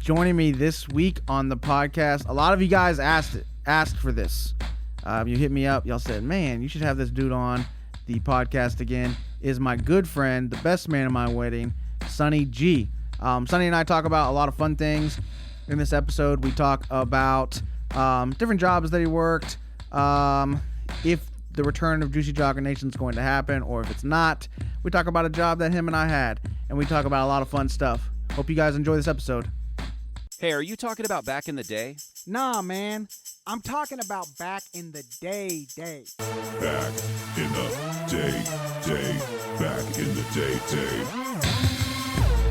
Joining me this week on the podcast. A lot of you guys asked for this. You hit me up. Y'all said, man, you should have this dude on the podcast again. Is my good friend, the best man at my wedding, Sonny G. Sonny and I talk about a lot of fun things. In this episode, we talk about different jobs that he worked, if the return of Juicy Jogger Nation is going to happen, or if it's not. We talk about a job that him and I had, and we talk about a lot of fun stuff. Hope you guys enjoy this episode. Hey, are you talking about back in the day? Nah, man. I'm talking about back in the day. Back in the day. Back in the day.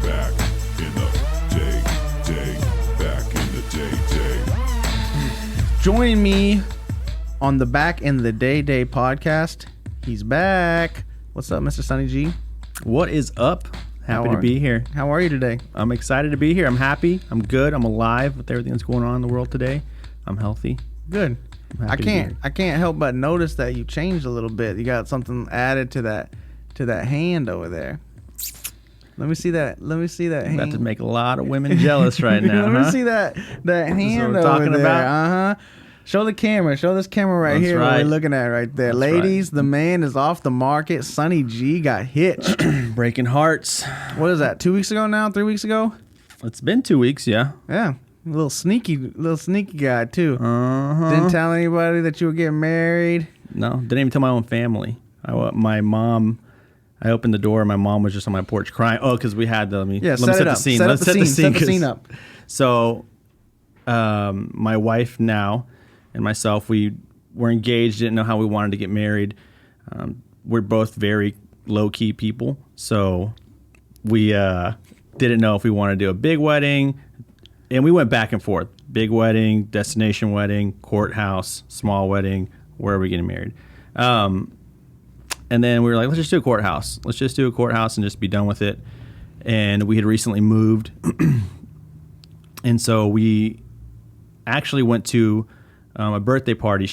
Back in the day. Back in the day. Joining me on the Back in the Day podcast, he's back. What's up, Mr. Sonny G? What is up? Happy to be here. How are you today? I'm excited to be here. I'm happy. I'm good. I'm alive with everything that's going on in the world today. I'm healthy. Good. I'm I can't help but notice that you changed a little bit. You got something added to that hand over there. Let me see that. I'm hand. about to make a lot of women jealous right now. Let me see that hand over talking there. about? Show the camera. Show this camera right here. Right. What we're looking at right there. That's Ladies, right. The man is off the market. Sonny G got hitched. Breaking hearts. What is that? 2 weeks ago now? 3 weeks ago? It's been 2 weeks, yeah. Yeah. A little sneaky guy too. Uh-huh. Didn't tell anybody that you were getting married. No, didn't even tell my own family. I opened the door and my mom was just on my porch crying. Oh, because we had let me set set it the up. scene. Set Let's up the set the scene scene up. So, my wife now and myself, we were engaged, didn't know how we wanted to get married. We're both very low-key people, so we didn't know if we wanted to do a big wedding, and we went back and forth. Big wedding, destination wedding, courthouse, small wedding, where are we getting married? And then we were like, let's just do a courthouse. Let's just do a courthouse and just be done with it. And we had recently moved, and so we actually went to a birthday party.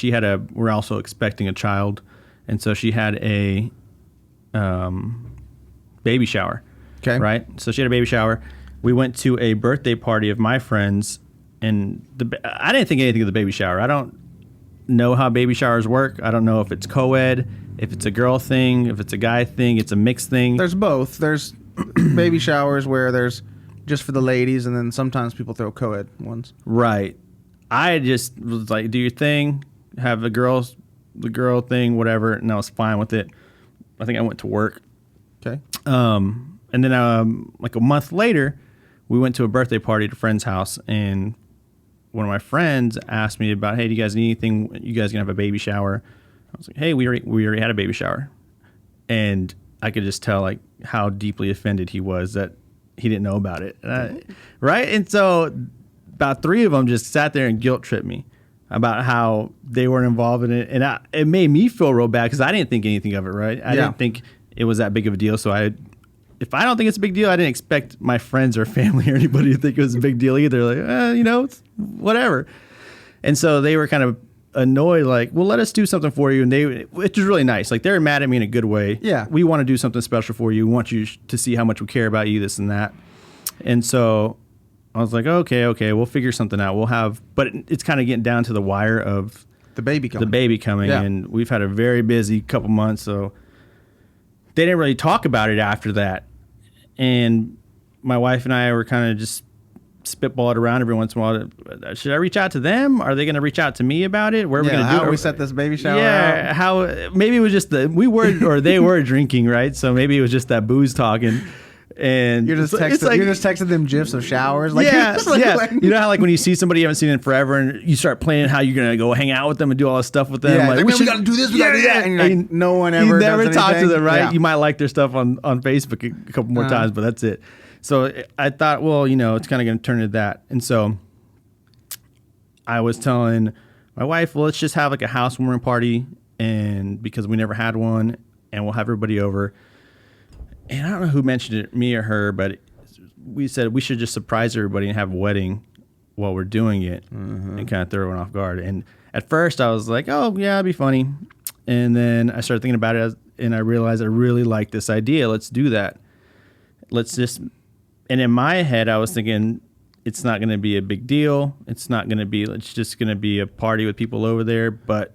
We're also expecting a child, and so she had a baby shower. Okay. Right? So she had a baby shower. We went to a birthday party of my friends, and I didn't think anything of the baby shower. I don't know how baby showers work. I don't know if it's co-ed, if it's a girl thing, if it's a guy thing, it's a mixed thing. There's both. There's baby showers where there's just for the ladies, and then sometimes people throw co-ed ones. Right. I just was like, do your thing, have the girl thing, whatever, and I was fine with it. I think I went to work. Okay. And then like a month later, we went to a birthday party at a friend's house, and one of my friends asked me about, hey, do you guys need anything? You guys gonna have a baby shower? I was like, hey, we already had a baby shower. And I could just tell like how deeply offended he was that he didn't know about it. Right? And so about three of them just sat there and guilt tripped me about how they weren't involved in it. And it made me feel real bad because I didn't think anything of it, right? I didn't think it was that big of a deal. So if I don't think it's a big deal, I didn't expect my friends or family or anybody to think it was a big deal either. Like, it's whatever. And so they were kind of annoyed, like, well, let us do something for you. And which is really nice. Like, they're mad at me in a good way. Yeah. We want to do something special for you. We want you to see how much we care about you, this and that. And so I was like, okay, we'll figure something out. But it's kind of getting down to the wire of The baby coming. Yeah. And we've had a very busy couple months, so they didn't really talk about it after that. And my wife and I were kind of just spitball it around every once in a while. Should I reach out to them? Are they going to reach out to me about it? Where are we going to do it? How we set this baby shower Yeah, out? how maybe it was just they were drinking, right? So maybe it was just that booze talking. And You're just texting them gifs of showers. Like, yeah. You know how like when you see somebody you haven't seen in forever and you start planning how you're gonna go hang out with them and do all this stuff with them. Yeah, like, we got to do this, we got to do that. And you're like, no one ever You never does talk to anything. them, right? Yeah. You might like their stuff on Facebook a couple more times, but that's it. So I thought, well, it's kind of going to turn into that. And so I was telling my wife, well, let's just have like a housewarming party, and because we never had one, and we'll have everybody over. And I don't know who mentioned it, me or her, but we said we should just surprise everybody and have a wedding while we're doing it and kind of throw everyone off guard. And at first I was like, oh, yeah, it'd be funny. And then I started thinking about it, and I realized I really like this idea. Let's do that. Let's just... And in my head, I was thinking, it's not going to be a big deal. It's just going to be a party with people over there. But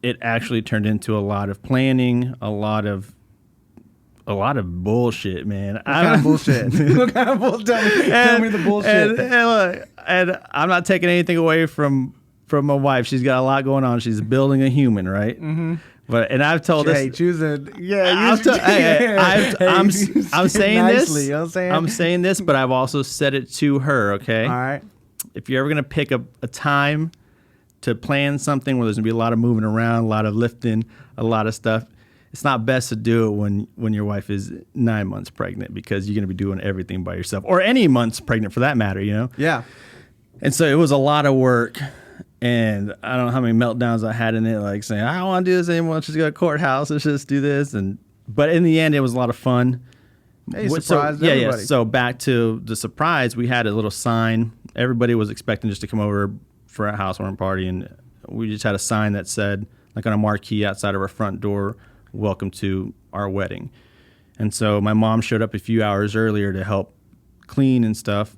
it actually turned into a lot of planning, a lot of bullshit, man. What kind of bullshit? What kind of bullshit? Tell me the bullshit. And I'm not taking anything away from my wife. She's got a lot going on. She's building a human, right? Mm-hmm. But I've told this. Hey, choose a I'm saying nicely, this. You know what I'm saying? I'm saying this, but I've also said it to her. Okay. All right. If you're ever gonna pick a time to plan something where there's gonna be a lot of moving around, a lot of lifting, a lot of stuff, it's not best to do it when your wife is 9 months pregnant, because you're gonna be doing everything by yourself, or any months pregnant for that matter. You know. Yeah. And so it was a lot of work. And I don't know how many meltdowns I had in it, like saying, I don't want to do this anymore. Let's just go to courthouse. Let's just do this. But in the end, it was a lot of fun. Hey, you surprised everybody. Yeah. So back to the surprise, we had a little sign. Everybody was expecting just to come over for a housewarming party. And we just had a sign that said, like on a marquee outside of our front door, welcome to our wedding. And so my mom showed up a few hours earlier to help clean and stuff,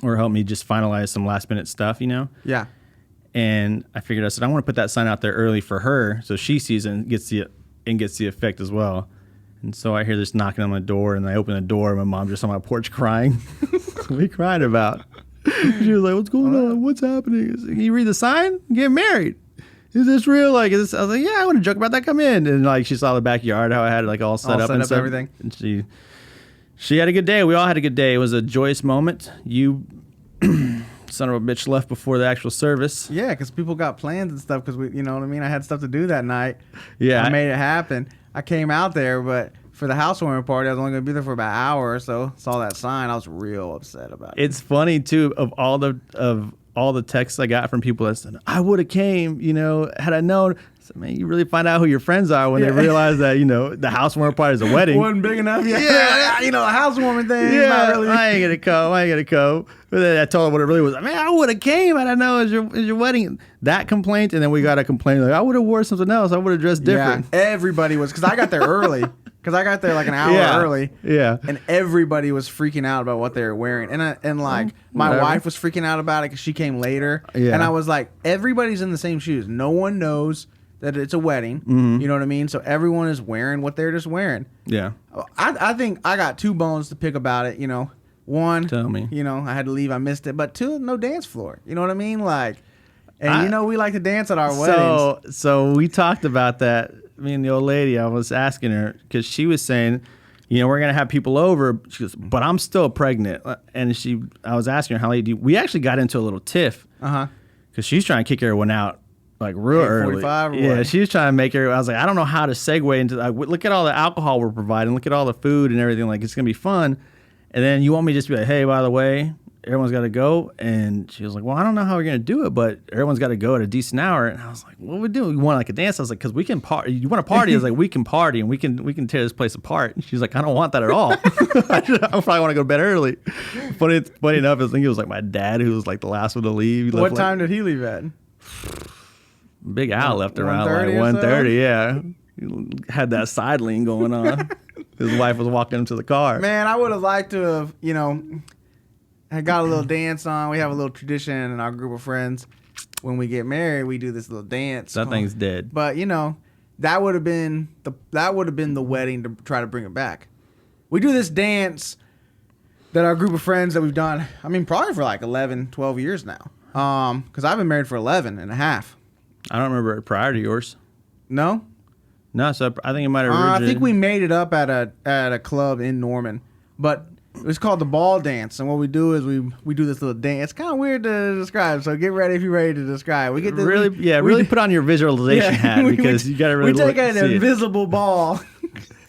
or help me just finalize some last minute stuff, you know? Yeah. And I figured, I said, I want to put that sign out there early for her so she sees it and gets the effect as well. And so I hear this knocking on my door, and I open the door, and my mom just on my porch crying. What are you crying about? She was like, what's going on? What's happening? Can you read the sign? Get married. Is this real? Like, is this? I was like, yeah, I want to joke about that. Come in. And like, she saw the backyard, how I had it like all set up and stuff. Everything. And she had a good day. We all had a good day. It was a joyous moment. You son of a bitch left before the actual service. Yeah, because people got plans and stuff. Because you know what I mean. I had stuff to do that night. Yeah, I made it happen. I came out there, but for the housewarming party, I was only going to be there for about an hour or so. Saw that sign. I was real upset about it. It's funny too. Of all the texts I got from people that said, I would have came, you know, had I known. I said, man, you really find out who your friends are when they realize that, you know, the housewarming party is a wedding. Wasn't big enough. Yeah. You know, a housewarming thing. Yeah, Not really. I ain't gonna come. But then I told her what it really was. Man, I would have came. I don't know. Is your wedding? That complaint, and then we got a complaint like, I would have wore something else. I would have dressed different. Yeah, everybody was, because I got there early. Because I got there like an hour early. Yeah. And everybody was freaking out about what they were wearing. And my wife was freaking out about it because she came later. Yeah. And I was like, everybody's in the same shoes. No one knows that it's a wedding. Mm-hmm. You know what I mean? So everyone is wearing what they're just wearing. Yeah. I think I got two bones to pick about it. You know, one, tell me. You know, I had to leave. I missed it. But two, no dance floor. You know what I mean? Like, and you know, we like to dance at our weddings. So we talked about that. Me and the old lady, I was asking her, because she was saying, you know, we're going to have people over. She goes, but I'm still pregnant. And I was asking her, how late we actually got into a little tiff. Uh-huh. Because she's trying to kick everyone out like real early. 45 or yeah, what? she was trying to make her. I was like, I don't know how to segue into that. Look at all the alcohol we're providing. Look at all the food and everything. Like, it's going to be fun. And then you want me to just be like, hey, by the way, everyone's got to go. And she was like, well, I don't know how we're going to do it, but everyone's got to go at a decent hour. And I was like, what we do? You want like a dance? I was like, because we can party. You want to party? I was like, we can party and we can tear this place apart. And she's like, I don't want that at all. I probably want to go to bed early. Funny enough, I think it was like my dad who was like the last one to leave. What time did he leave at? Big Al left around 1:30 like or so? 1:30, yeah. He had that side lean going on. His wife was walking him to the car. Man, I would have liked to have, you know, I got a little dance on. We have a little tradition in our group of friends. When we get married, we do this little dance. That thing's dead. But you know, that would have been the wedding to try to bring it back. We do this dance that our group of friends that we've done, I mean, probably for like 11, 12 years now. Because I've been married for 11 and a half. I don't remember it prior to yours. No? No, so I think it might have originated. I think we made it up at a club in Norman. But it was called the ball dance, and what we do is we do this little dance. It's kind of weird to describe, so get ready if you're ready to describe. We get this, really put on your visualization hat, because you got to really we take an invisible ball.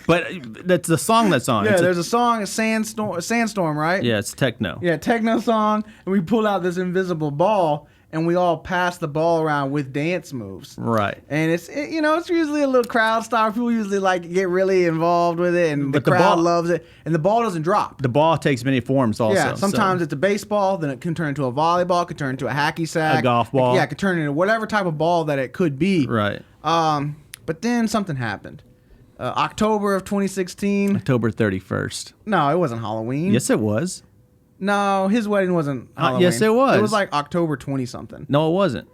But that's the song that's on. Yeah, there's a song, Sandstorm, right? Yeah, it's techno. Yeah, techno song, and we pull out this invisible ball, and we all pass the ball around with dance moves. Right. And it's usually a little crowd style. People usually like get really involved with it, and the crowd loves it. And the ball doesn't drop. The ball takes many forms also. Yeah, sometimes it's a baseball, then it can turn into a volleyball, it can turn into a hacky sack. A golf ball. It can turn into whatever type of ball that it could be. Right. But then something happened. October of 2016. October 31st. No, it wasn't Halloween. Yes, it was. No, his wedding wasn't Halloween. Yes, it was. It was like October 20 something. No, it wasn't.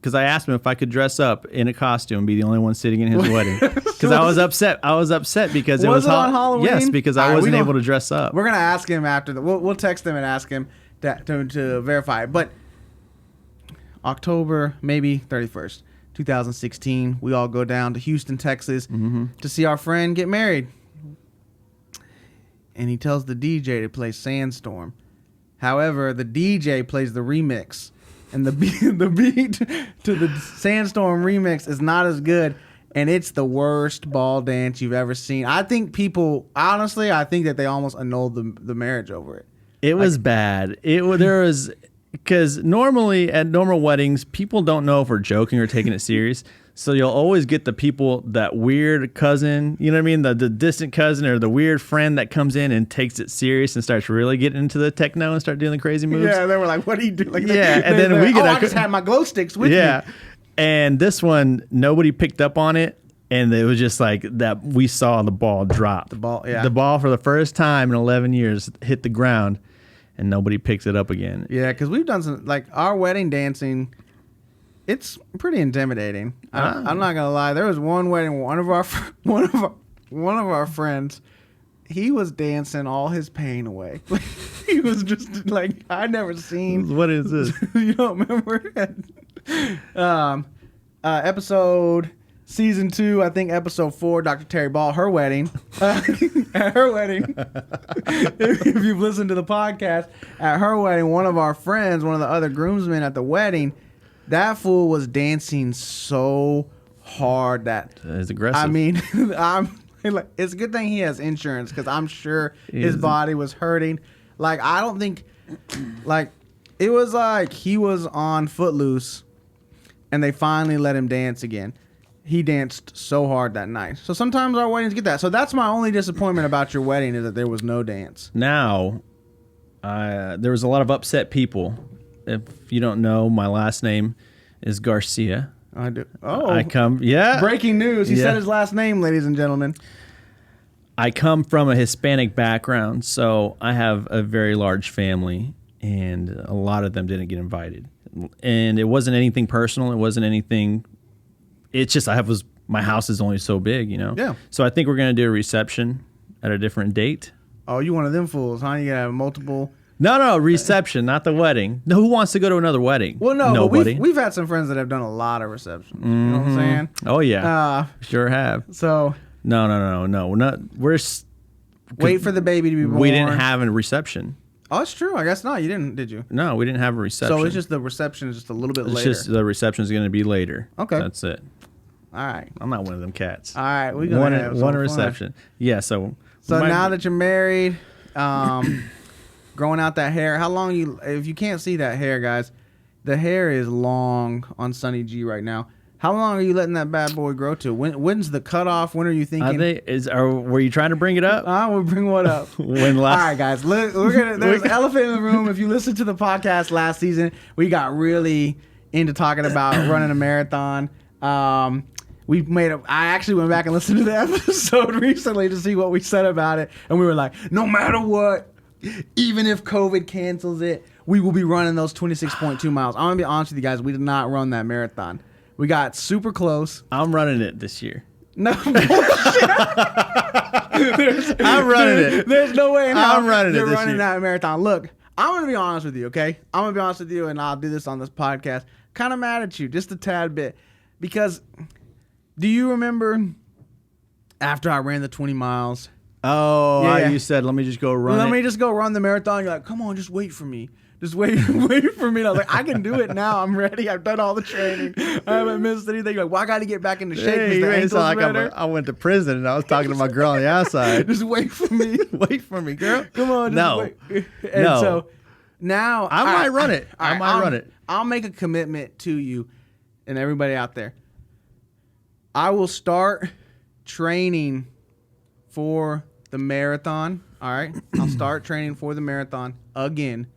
Because I asked him if I could dress up in a costume and be the only one sitting in his wedding. Because I was upset. I was upset because it was on Halloween. Yes, because I wasn't able to dress up. We're gonna ask him after we'll text him and ask him to verify it. But October maybe 31st, 2016, we all go down to Houston, Texas, to see our friend get married. And he tells the DJ to play Sandstorm. However, the DJ plays the remix. And the beat to the Sandstorm remix is not as good, and it's the worst ball dance you've ever seen. I think I think that they almost annulled the marriage over it. It was bad. Because normally at normal weddings, people don't know if we're joking or taking it serious. So you'll always get the people, that weird cousin, you know what I mean? The distant cousin or the weird friend that comes in and takes it serious and starts really getting into the techno and start doing the crazy moves. Yeah, they were like, what are you doing? Like, and then we get I just had my glow sticks with me. And this one, nobody picked up on it. And it was just like that. We saw the ball drop. The ball for the first time in 11 years hit the ground, and nobody picked it up again. Yeah, because we've done some, like, our wedding dancing. It's pretty intimidating. I'm not gonna lie. There was one wedding. One of our friends, he was dancing all his pain away. He was just like, I never seen. What is this? You don't remember? Episode season 2, I think episode 4. Dr. Terry Ball, her wedding. At her wedding, if you've listened to the podcast, at her wedding, one of our friends, one of the other groomsmen at the wedding. That fool was dancing so hard that it's aggressive. I mean, it's a good thing he has insurance because I'm sure his body was hurting. Like, I don't think, like, it was like he was on Footloose, and they finally let him dance again. He danced so hard that night. So sometimes our weddings get that. So that's my only disappointment about your wedding is that there was no dance. Now, there was a lot of upset people. If you don't know, my last name is Garcia. I do. Oh, I come. Yeah. Breaking news. He said his last name, ladies and gentlemen. I come from a Hispanic background, so I have a very large family, and a lot of them didn't get invited. And it wasn't anything personal. It wasn't anything. It's just my house is only so big, you know. Yeah. So I think we're gonna do a reception at a different date. Oh, you one of them fools, huh? You gotta have multiple. No, reception, not the wedding. No, who wants to go to another wedding? Well, no, nobody. But we've had some friends that have done a lot of receptions. You know what I'm saying? Oh yeah, sure have. So no. We're not. Wait for the baby to be born. We didn't have a reception. Oh, it's true. I guess not. You didn't, did you? No, we didn't have a reception. So it's just the reception is just a little bit later. It's just the reception is going to be later. Okay, that's it. All right. I'm not one of them cats. All right, we gonna have one reception. Yeah. So now that you're married, growing out that hair. How long if you can't see that hair, guys, the hair is long on Sonny G right now. How long are you letting that bad boy grow to? When's the cutoff? When are you thinking? Were you trying to bring it up? We'll bring what up? All right, guys. There's an elephant in the room. If you listened to the podcast last season, we got really into talking about running a marathon. I actually went back and listened to the episode recently to see what we said about it, and we were like, no matter what, even if COVID cancels it, we will be running those 26.2 miles. I'm gonna be honest with you guys, we did not run that marathon. We got super close. I'm running it this year. No, I'm running it. There's no way in hell I'm running it you're this running year. that marathon. Look, I'm gonna be honest with you, okay? I'm gonna be honest with you, and I'll do this on this podcast. Kind of mad at you, just a tad bit, because do you remember after I ran the 20 miles? Oh, Yeah. you said, let me just go run Let it. me just go run the marathon. You're like, come on, just wait for me. Just wait for me. And I was like, I can do it now. I'm ready. I've done all the training. I haven't missed anything. You're like, well, I got to get back into shape. Hey, The you ankle's sound like better. I went to prison and I was talking to my girl on the outside. Just wait for me. Wait for me, girl. Come on. Just wait. And No. so now I might run it. I might run it. I'll make a commitment to you and everybody out there. I will start training for the marathon. All right. I'll start training for the marathon again.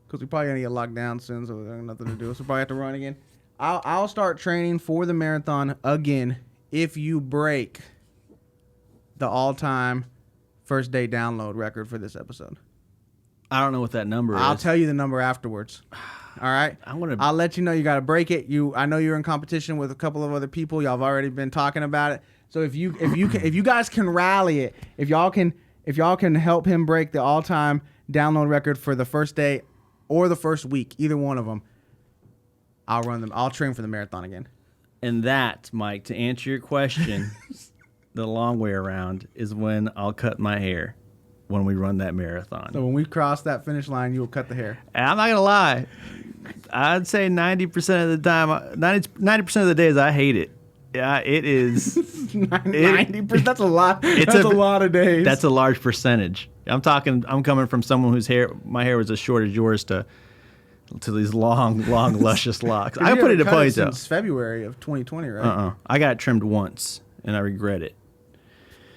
Because we're probably going to get locked down soon, so there's nothing to do. So we'll probably have to run again. I'll start training for the marathon again if you break the all-time first day download record for this episode. I don't know what that number is. I'll tell you the number afterwards. All right. I'll let you know. You got to break it. I know you're in competition with a couple of other people. Y'all have already been talking about it. So if you guys can rally it, if y'all can help him break the all-time download record for the first day or the first week, either one of them, I'll run them. I'll train for the marathon again. And that, Mike, to answer your question, the long way around is when I'll cut my hair when we run that marathon. So when we cross that finish line, you will cut the hair. And I'm not gonna lie, I'd say 90% of the time, 90% of the days I hate it. Yeah, it is 90%. That's a lot. That's a lot of days. That's a large percentage. I'm coming from someone whose my hair was as short as yours to these long, luscious locks. I put it in ponytail since February of 2020, right? I got it trimmed once, and I regret it.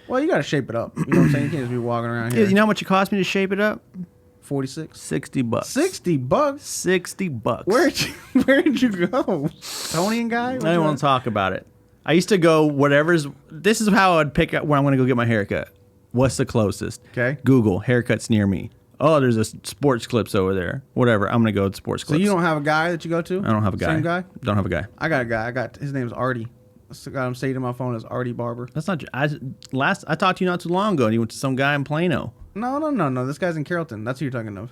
Well, you got to shape it up. You know what I'm saying? You can't just be walking around here. Yeah, you know how much it cost me to shape it up? 46. $60. $60? $60. Where'd you go? Tony and guy? I didn't want to talk about it. I used to go this is how I'd pick out where I'm going to go get my haircut. What's the closest? Okay. Google, haircuts near me. Oh, there's a Sports Clips over there. Whatever. I'm going to go to Sports Clips. So you don't have a guy that you go to? I don't have a guy. Same guy? Don't have a guy. I got a guy. His name's Artie. I got him saved in my phone as Artie Barber. That's not. I talked to you not too long ago, and you went to some guy in Plano. No. This guy's in Carrollton. That's who you're talking of.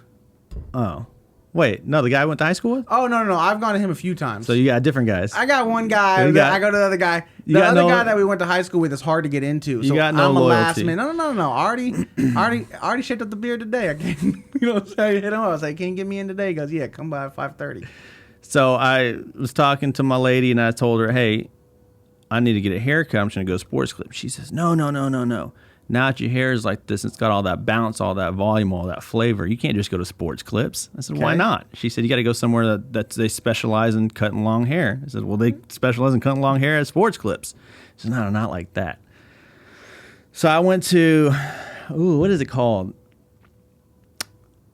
Oh, wait. No, the guy I went to high school with. Oh no. I've gone to him a few times. So you got different guys. I got one guy. I go to the other guy. The other guy that we went to high school with is hard to get into. So got no I'm a loyalty. last minute. No. Artie shaped up the beard today. I can't. You know what I'm saying? I hit him up. I was like, "Can you get me in today?" He goes, "Yeah, come by at 5:30." So I was talking to my lady, and I told her, "Hey, I need to get a haircut. I'm just going to go Sports Clips." She says, No. Now that your hair is like this, it's got all that bounce, all that volume, all that flavor. You can't just go to Sports Clips. I said, Why not? She said, you got to go somewhere that they specialize in cutting long hair. I said, well, they specialize in cutting long hair at Sports Clips. She said, no, not like that. So I went to, what is it called?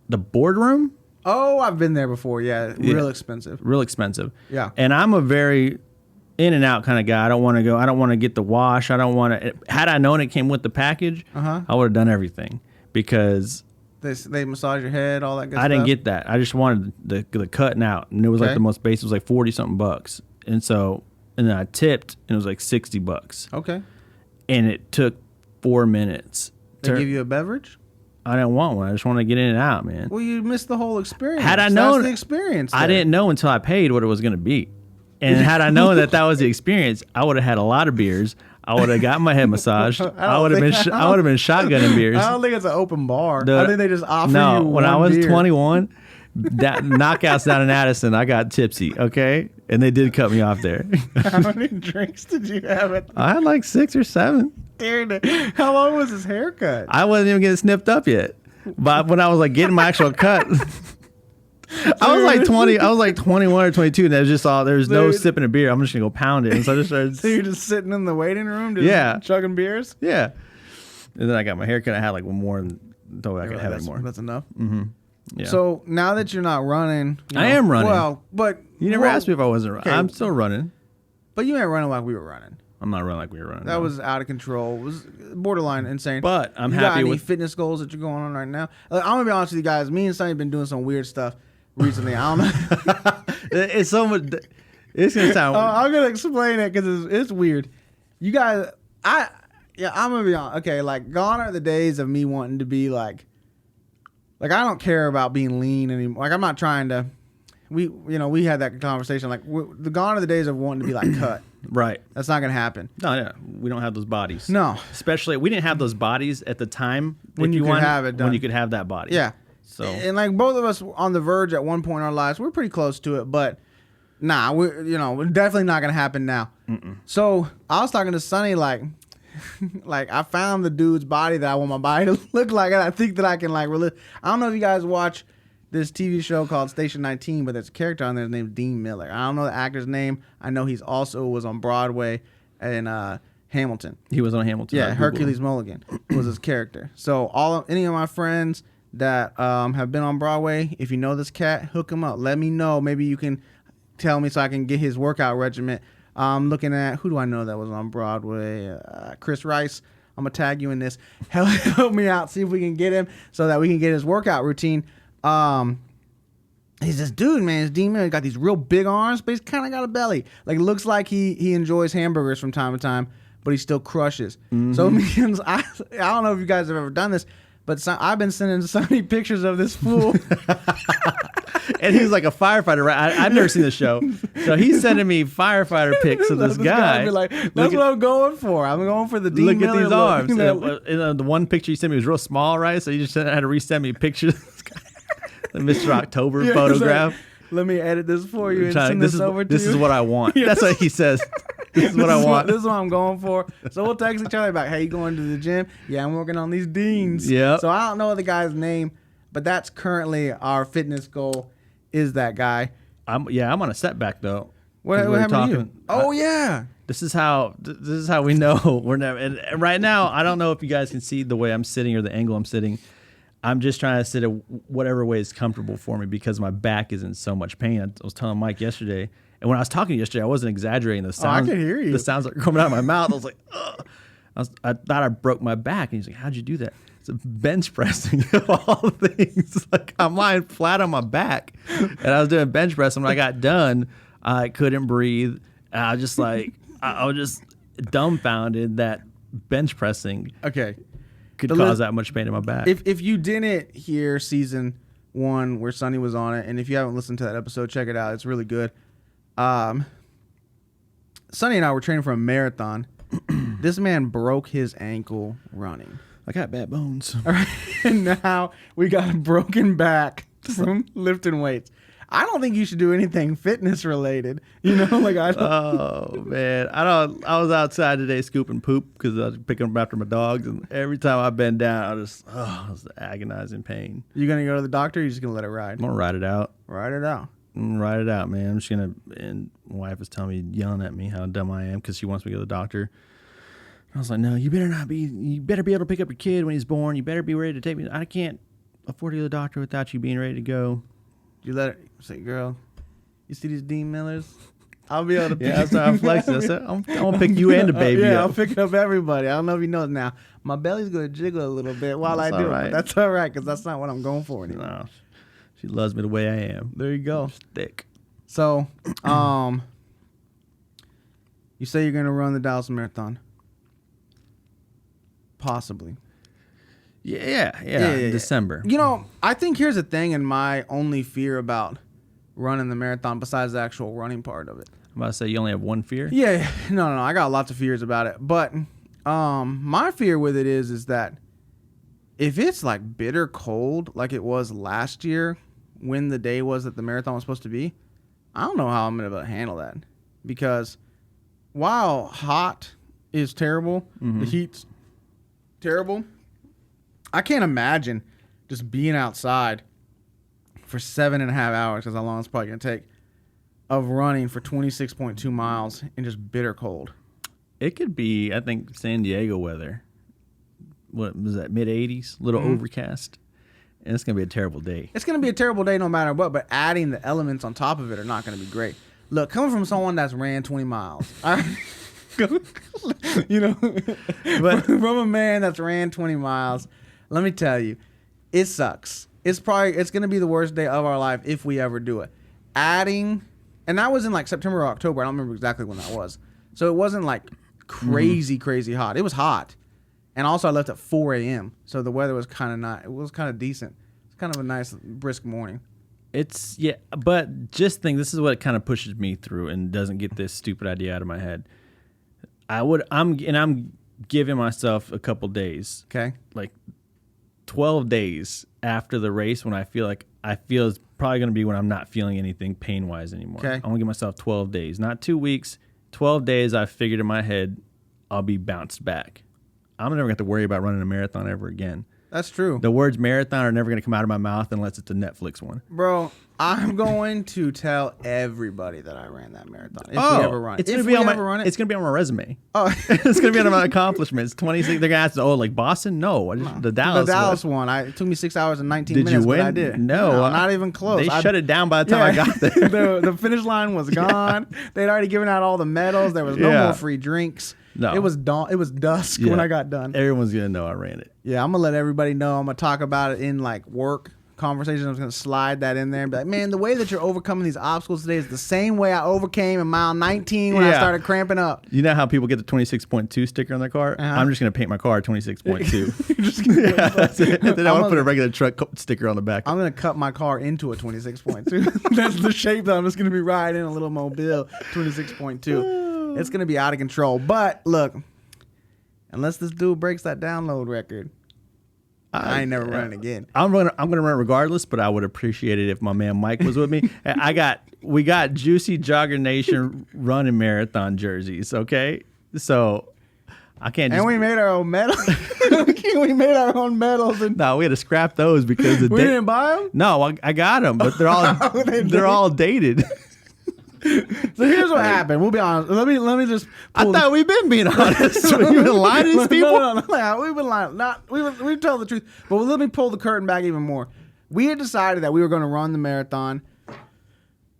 The Boardroom? Oh, I've been there before. Yeah, real expensive. Real expensive. Yeah. And I'm a very in and out kind of guy. I don't want to go. I don't want to get the wash. I don't want to. Had I known it came with the package, I would have done everything because they massage your head, all that good stuff. I didn't get that. I just wanted the cutting out, and it was like the most basic. It was like $40-something, and then I tipped, and it was like $60. Okay. And it took 4 minutes. They give you a beverage? I didn't want one. I just wanted to get in and out, man. Well, you missed the whole experience. Had I known the experience, I didn't know until I paid what it was going to be. And had I known that was the experience, I would have had a lot of beers. I would have gotten my head massaged. I would have been shotgunning beers. I don't think it's an open bar. I think they just offer you No, when I was beer. 21, that knockouts down in Addison, I got tipsy, okay? And they did cut me off there. How many drinks did you have? I had like 6 or 7. How long was his haircut? I wasn't even getting snipped up yet. But when I was like getting my actual cut, I was like 20. I was like 21 or 22, and there was no sipping a beer. I'm just gonna go pound it. And so I just started. So you're just sitting in the waiting room, just chugging beers. Yeah. And then I got my haircut. I had like one more until I could have it more. That's enough. Mm-hmm. Yeah. So now that you're not running, I am running. Well, but you never asked me if I wasn't running. I'm still running. But you ain't running like we were running. I'm not running like we were running. That was out of control. It was borderline insane. But I'm you happy got with any fitness goals that you're going on right now. I'm gonna be honest with you guys. Me and Sonny have been doing some weird stuff recently. I don't know. It's so much. It's gonna sound. I'm gonna explain it because it's weird. You guys, I'm gonna be honest. Okay, like gone are the days of me wanting to be like I don't care about being lean anymore. Like I'm not trying to. We had that conversation. Like gone are the days of wanting to be like cut. Right. That's not gonna happen. No, yeah, we don't have those bodies. No, especially we didn't have those bodies at the time when you could have it done. When you could have that body. Yeah. So and like both of us on the verge at one point in our lives, we're pretty close to it, but we're definitely not gonna happen now. So I was talking to Sonny like I found the dude's body that I want my body to look like, and I think that I can like I don't know if you guys watch this TV show called Station 19, but there's a character on there named Dean Miller. I don't know the actor's name. I know he's also was on Broadway and Hamilton. He was on Hamilton. Yeah, Hercules Mulligan was his character. So any of my friends that have been on Broadway, if you know this cat, hook him up. Let me know. Maybe you can tell me so I can get his workout regimen. Looking at, who do I know that was on Broadway? Chris Rice. I'm gonna tag you in this. Help me out. See if we can get him so that we can get his workout routine. He's this dude, man. His demon. He got these real big arms, but he's kind of got a belly. Like, it looks like he enjoys hamburgers from time to time, but he still crushes. So I don't know if you guys have ever done this, but I've been sending Sonny pictures of this fool. And he's like a firefighter, right? I've never seen the show. So he's sending me firefighter pics of this guy. Be like, that's what I'm going for. I'm going for the D Look Miller at these arms. look. And, the one picture you sent me was real small, right? So you just had to resend me pictures of this guy. The Mr. October photograph. Like, let me edit this for you and send this over to you. This is what I want. That's what he says. This is what I want. This is what I'm going for. So we'll text each other back, hey, you going to the gym? Yeah, I'm working on these deans. Yeah. So I don't know the guy's name, but that's currently our fitness goal, is that guy. I'm on a setback though. What happened to you? Oh, yeah. This is how we know we're never. And right now, I don't know if you guys can see the way I'm sitting or the angle I'm sitting. I'm just trying to sit at whatever way is comfortable for me because my back is in so much pain. I was telling Mike yesterday, and when I was talking to you yesterday, I wasn't exaggerating the sounds. I could hear you. The sounds that were coming out of my mouth. I was like, ugh. I thought I broke my back. And he's like, how'd you do that? It's a bench pressing of all things. Like, I'm lying flat on my back, and I was doing bench press. And when I got done, I couldn't breathe. And I was just like, I was just dumbfounded that bench pressing could cause that much pain in my back. If you didn't hear season 1 where Sonny was on it, and if you haven't listened to that episode, check it out. It's really good. Sonny and I were training for a marathon. This man broke his ankle running. I got bad bones. All right. And now we got a broken back from lifting weights. I don't think you should do anything fitness related. You know, like I don't. Oh man, I was outside today scooping poop because I was picking up after my dogs, and every time I bend down, it was agonizing pain. You gonna go to the doctor? Or you just gonna let it ride? I'm gonna ride it out. Ride it out. Ride it out, man. I'm just gonna. And my wife was telling me, yelling at me how dumb I am because she wants me to go to the doctor. I was like, no, you better not be. You better be able to pick up your kid when he's born. You better be ready to take me. I can't afford to go to the doctor without you being ready to go. You let her say, girl, you see these Dean Millers? I'll be able to pick that's how I flex it. I said, I'm going to pick you and the baby up. I'll pick up everybody. I don't know if you know it now. My belly's going to jiggle a little bit while I do it. But that's all right because that's not what I'm going for anymore. No, she loves me the way I am. There you go. I'm thick. So, you say you're going to run the Dallas Marathon. Possibly. Yeah, in December. You know, I think here's the thing, and my only fear about running the marathon, besides the actual running part of it. I'm about to say you only have one fear? Yeah, no, I got lots of fears about it. But my fear with it is that if it's like bitter cold, like it was last year when the day was that the marathon was supposed to be, I don't know how I'm going to be able to handle that. Because while hot is terrible, the heat's terrible, I can't imagine just being outside for 7.5 hours, because how long it's probably going to take, of running for 26.2 miles in just bitter cold. It could be, I think, San Diego weather. What was that, mid-80s? Little overcast. And it's going to be a terrible day. It's going to be a terrible day no matter what, but adding the elements on top of it are not going to be great. Look, coming from someone that's ran 20 miles, you know, but from a man that's ran 20 miles, let me tell you, it sucks. It's going to be the worst day of our life if we ever do it. Adding, and that was in like September or October. I don't remember exactly when that was. So it wasn't like crazy hot. It was hot. And also I left at 4 a.m. So the weather was kind of decent. It's kind of a nice brisk morning. But just think, this is what kind of pushes me through and doesn't get this stupid idea out of my head. I'm giving myself a couple days. Okay. Like 12 days after the race when I feel it's probably going to be when I'm not feeling anything pain-wise anymore. Okay. I'm going to give myself 12 days, not 2 weeks. 12 days I figured in my head I'll be bounced back. I'm never going to have to worry about running a marathon ever again. That's true. The words marathon are never going to come out of my mouth unless it's a Netflix one. Bro, I'm going to tell everybody that I ran that marathon. If we ever run it. It's going to be on my resume. Oh. It's going to be on my accomplishments. 26. They're going to ask, like Boston? No. The Dallas one. It took me 6 hours and 19 Did minutes, you win? but I did. No. Not even close. They shut it down by the time I got there. The finish line was gone. They'd already given out all the medals. There was no more free drinks. No. It was dawn. It was dusk when I got done. Everyone's gonna know I ran it. Yeah, I'm gonna let everybody know. I'm gonna talk about it in like work conversations. I'm just gonna slide that in there and be like, man, the way that you're overcoming these obstacles today is the same way I overcame in mile 19 when I started cramping up. You know how people get the 26.2 sticker on their car? I'm just gonna paint my car 26.2. Just gonna That's it. And then I want to put a regular truck sticker on the back. I'm gonna cut my car into a 26.2. That's the shape that I'm just gonna be riding, a little mobile 26.2. It's gonna be out of control. But look, unless this dude breaks that download record, I ain't never running again. I'm gonna run it regardless, but I would appreciate it if my man Mike was with me. We got Juicy Jogger Nation running marathon jerseys. Okay, so I can't. And we made our own medals. We made our own medals. And no, we had to scrap those because we didn't buy them. No, I got them, but they're all they're all dated. So here's what happened. We'll be honest. Let me just. I thought we've been being honest. You've been lying to these people. No. We've been lying. We tell the truth. But let me pull the curtain back even more. We had decided that we were going to run the marathon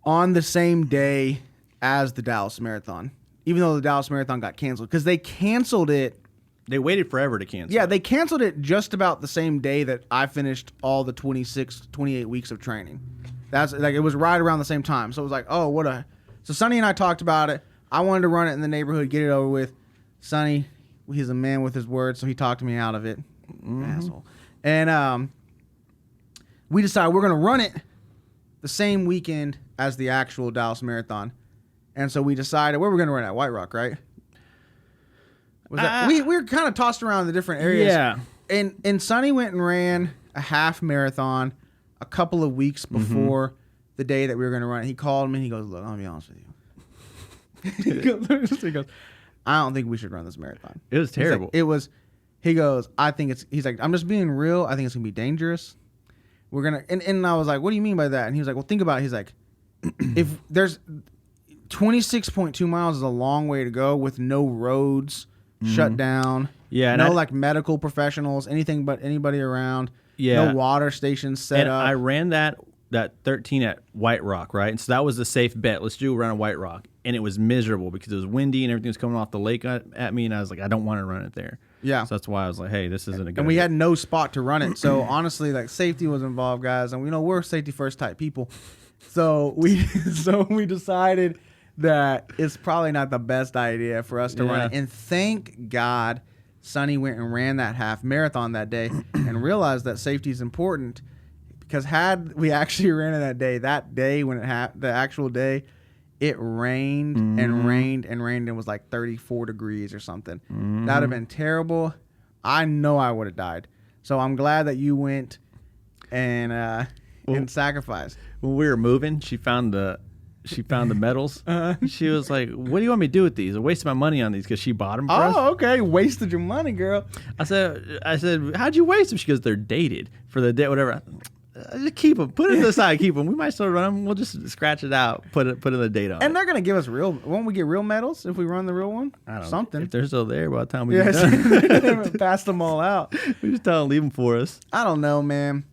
on the same day as the Dallas Marathon, even though the Dallas Marathon got canceled because they canceled it. They waited forever to cancel. Yeah, they canceled it just about the same day that I finished all the 28 weeks of training. That's like it was right around the same time. So it was like, oh, what a. So Sonny and I talked about it. I wanted to run it in the neighborhood, get it over with. Sonny, he's a man with his words, so he talked me out of it. Asshole. And we decided we're going to run it the same weekend as the actual Dallas Marathon. And so we decided where we're going to run at White Rock, right? We were kind of tossed around the different areas. Yeah. And Sonny went and ran a half marathon a couple of weeks before the day that we were going to run it. He called me and he goes, look, I'll be honest with you. He goes, I don't think we should run this marathon. It was terrible. He goes, he's like, I'm just being real. I think it's going to be dangerous. We're going to, and I was like, what do you mean by that? And he was like, well, think about it. He's like, if there's 26.2 miles is a long way to go with no roads shut down. Yeah. No like medical professionals, anything but anybody around. Yeah. No water stations set up. I ran that 13 at White Rock, right? And so that was the safe bet. Let's do around White Rock. And it was miserable because it was windy and everything was coming off the lake at me. And I was like, I don't want to run it there. Yeah. So that's why I was like, hey, this isn't a good And we idea. had no spot to run it. So honestly, like safety was involved, guys. And we're safety first type people. So we decided that it's probably not the best idea for us to run it. And thank God Sonny went and ran that half marathon that day and realized that safety is important. Because had we actually ran it that day when the actual day, it rained and rained and rained and was like 34 degrees or something. That would have been terrible. I know I would have died. So I'm glad that you went and sacrificed. When we were moving, she found the medals. She was like, what do you want me to do with these? I wasted my money on these because she bought them for us. Oh, okay. Wasted your money, girl. I said, how'd you waste them? She goes, they're dated for the day, whatever. Just keep them. Put it to the side. Keep them. We might still run them. We'll just scratch it out. Put in the date on it. And they're gonna give us won't we get real medals if we run the real one? I don't know. Something. If they're still there by the time we get done. Passed them all out. We just tell them leave them for us. I don't know, man.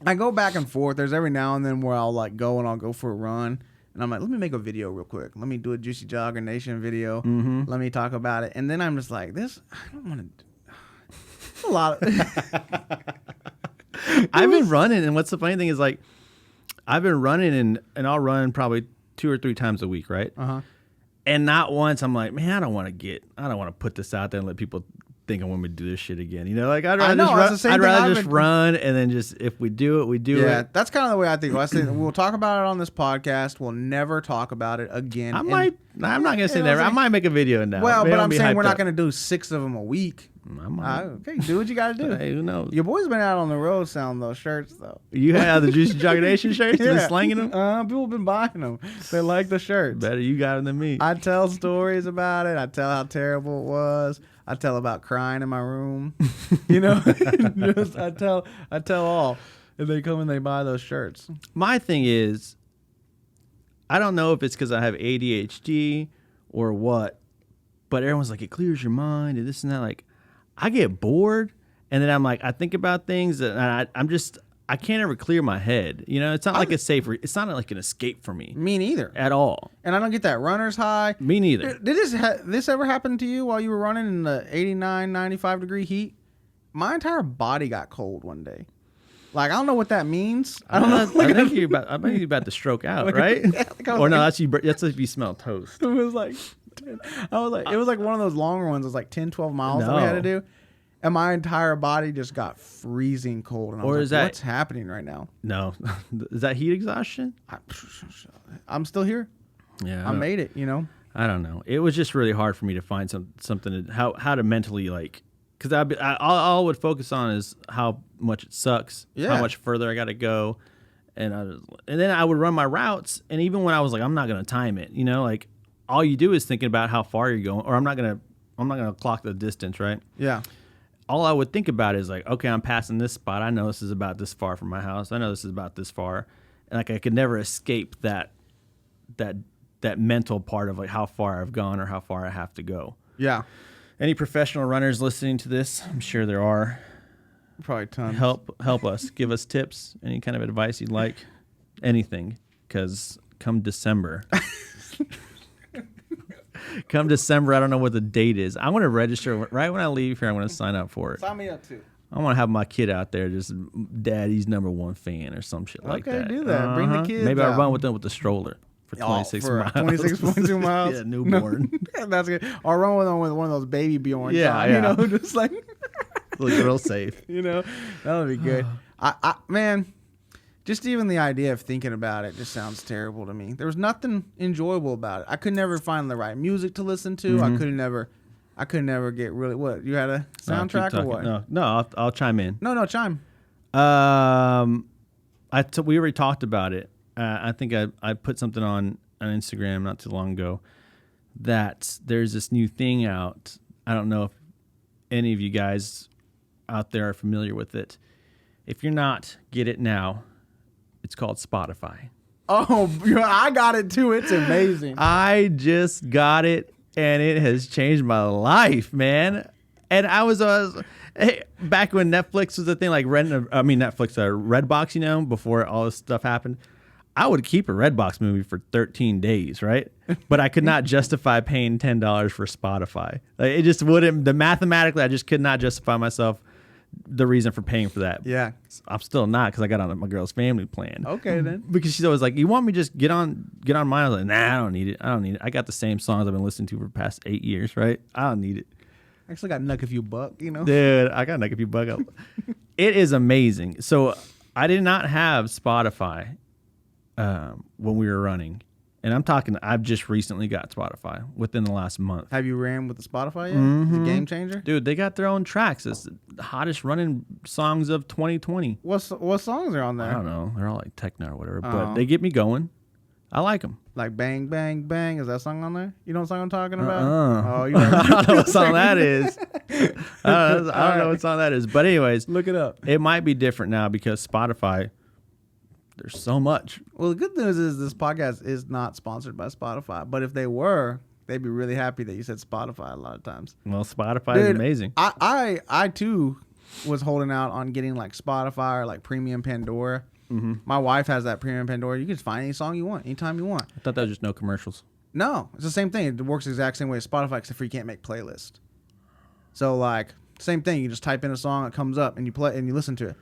I go back and forth. There's every now and then where I'll like go and I'll go for a run. And I'm like, let me make a video real quick. Let me do a Juicy Jogger Nation video. Let me talk about it. And then I'm just like, I don't want to. A lot of. I've been running, and what's the funny thing is, like, I've been running, and I'll run probably 2 or 3 times a week, right? And not once I'm like, man, I don't want to put this out there and let people think I want me to do this shit again. You know, like I'd rather just run, and then just if we do it, we do it. Yeah, that's kind of the way I think. I say we'll talk about it on this podcast. We'll never talk about it again. I'm not gonna say never. I might make a video now. Well, Maybe but I'll I'm be saying we're hyped not up. gonna do 6 of them a week. I might. Okay, do what you gotta do. Hey, who knows? Your boy's been out on the road selling those shirts though. You have the Juicy Jogger Nation shirts? Been slanging them? People been buying them. They like the shirts. Better you got them than me. I tell stories about it. I tell how terrible it was. I tell about crying in my room. You know, I tell all. And they come and they buy those shirts. My thing is, I don't know if it's because I have ADHD or what, but everyone's like, it clears your mind and this and that. Like, I get bored, and then I'm like, I think about things, and I I can't ever clear my head. You know, it's not like a safe. It's not like an escape for me Me neither. at all. And I don't get that runner's high. Me neither. Did this ever happen to you while you were running in the 89, 95 degree heat? My entire body got cold one day. Like, I don't know what that means. I don't know. I think you're about to stroke out, right? Or no, that's if you smell toast. It was like it was like one of those longer ones. It was like 10, 12 miles that we had to do. And my entire body just got freezing cold. And I was like, what's happening right now? No. Is that heat exhaustion? I'm still here. Yeah. I made it, you know? I don't know. It was just really hard for me to find something how to mentally, like, because all I would focus on is how much it sucks, how much further I got to go. And then I would run my routes. And even when I was like, I'm not going to time it, you know, like all you do is thinking about how far you're going, or I'm not going to clock the distance, right? Yeah. All I would think about is like, okay, I'm passing this spot. I know this is about this far from my house. I know this is about this far. And like I could never escape that mental part of like how far I've gone or how far I have to go. Yeah. Any professional runners listening to this? I'm sure there are. Probably tons. Help us. Give us tips. Any kind of advice you'd like. Anything. Because come December. Come December, I don't know what the date is. I want to register right when I leave here. I want to sign up for it. Sign me up too. I want to have my kid out there, just daddy's #1 fan or some shit like that. Okay, do that. Bring the kids. Maybe out. I'll run with them with the stroller for 26 miles. 26.2 miles. Yeah, newborn. That's good. Or run with them with one of those baby Bjorns. Yeah, you know, just like Looks real safe. You know, that would be good. Man, just even the idea of thinking about it just sounds terrible to me. There was nothing enjoyable about it. I could never find the right music to listen to. Mm-hmm. I could never get really. What, you had a soundtrack or what? No, I'll chime in. No, chime. We already talked about it. I think I put something on Instagram not too long ago that there's this new thing out. I don't know if any of you guys out there are familiar with it. If you're not, get it now. It's called Spotify. Oh, I got it too. It's amazing. I just got it, and it has changed my life, man. And I was back when Netflix was a thing, like Netflix, Redbox, you know, before all this stuff happened. I would keep a Redbox movie for 13 days, right? But I could not justify paying $10 for Spotify. Like, it just wouldn't. Mathematically, I just could not justify myself the reason for paying for that. Yeah. I'm still not, because I got on my girl's family plan. Okay, then. Because she's always like, you want me to just get on mine? I was like, nah, I don't need it. I got the same songs I've been listening to for the past 8 years, right? I don't need it. I actually got Nuck If You Buck, you know? Dude, I got Nuck If You Buck up. It is amazing. So I did not have Spotify when we were running. And I'm talking, I've just recently got Spotify within the last month. Have you ran with the Spotify yet? Mm-hmm. Is it a game changer? Dude, they got their own tracks. It's the hottest running songs of 2020. What songs are on there? I don't know. They're all like techno or whatever, but they get me going. I like them. Like Bang Bang Bang. Is that song on there? You know what song I'm talking about? Oh, you I don't know what song that is. I don't know what song that is. But anyways, look it up. It might be different now because Spotify, there's so much. Well, the good news is this podcast is not sponsored by Spotify. But if they were, they'd be really happy that you said Spotify a lot of times. Well, Spotify is amazing. I too was holding out on getting like Spotify or like Premium Pandora. Mm-hmm. My wife has that Premium Pandora. You can just find any song you want, anytime you want. I thought that was just no commercials. No, it's the same thing. It works the exact same way as Spotify, except for you can't make playlists. So like, same thing. You just type in a song, it comes up, and you play and you listen to it.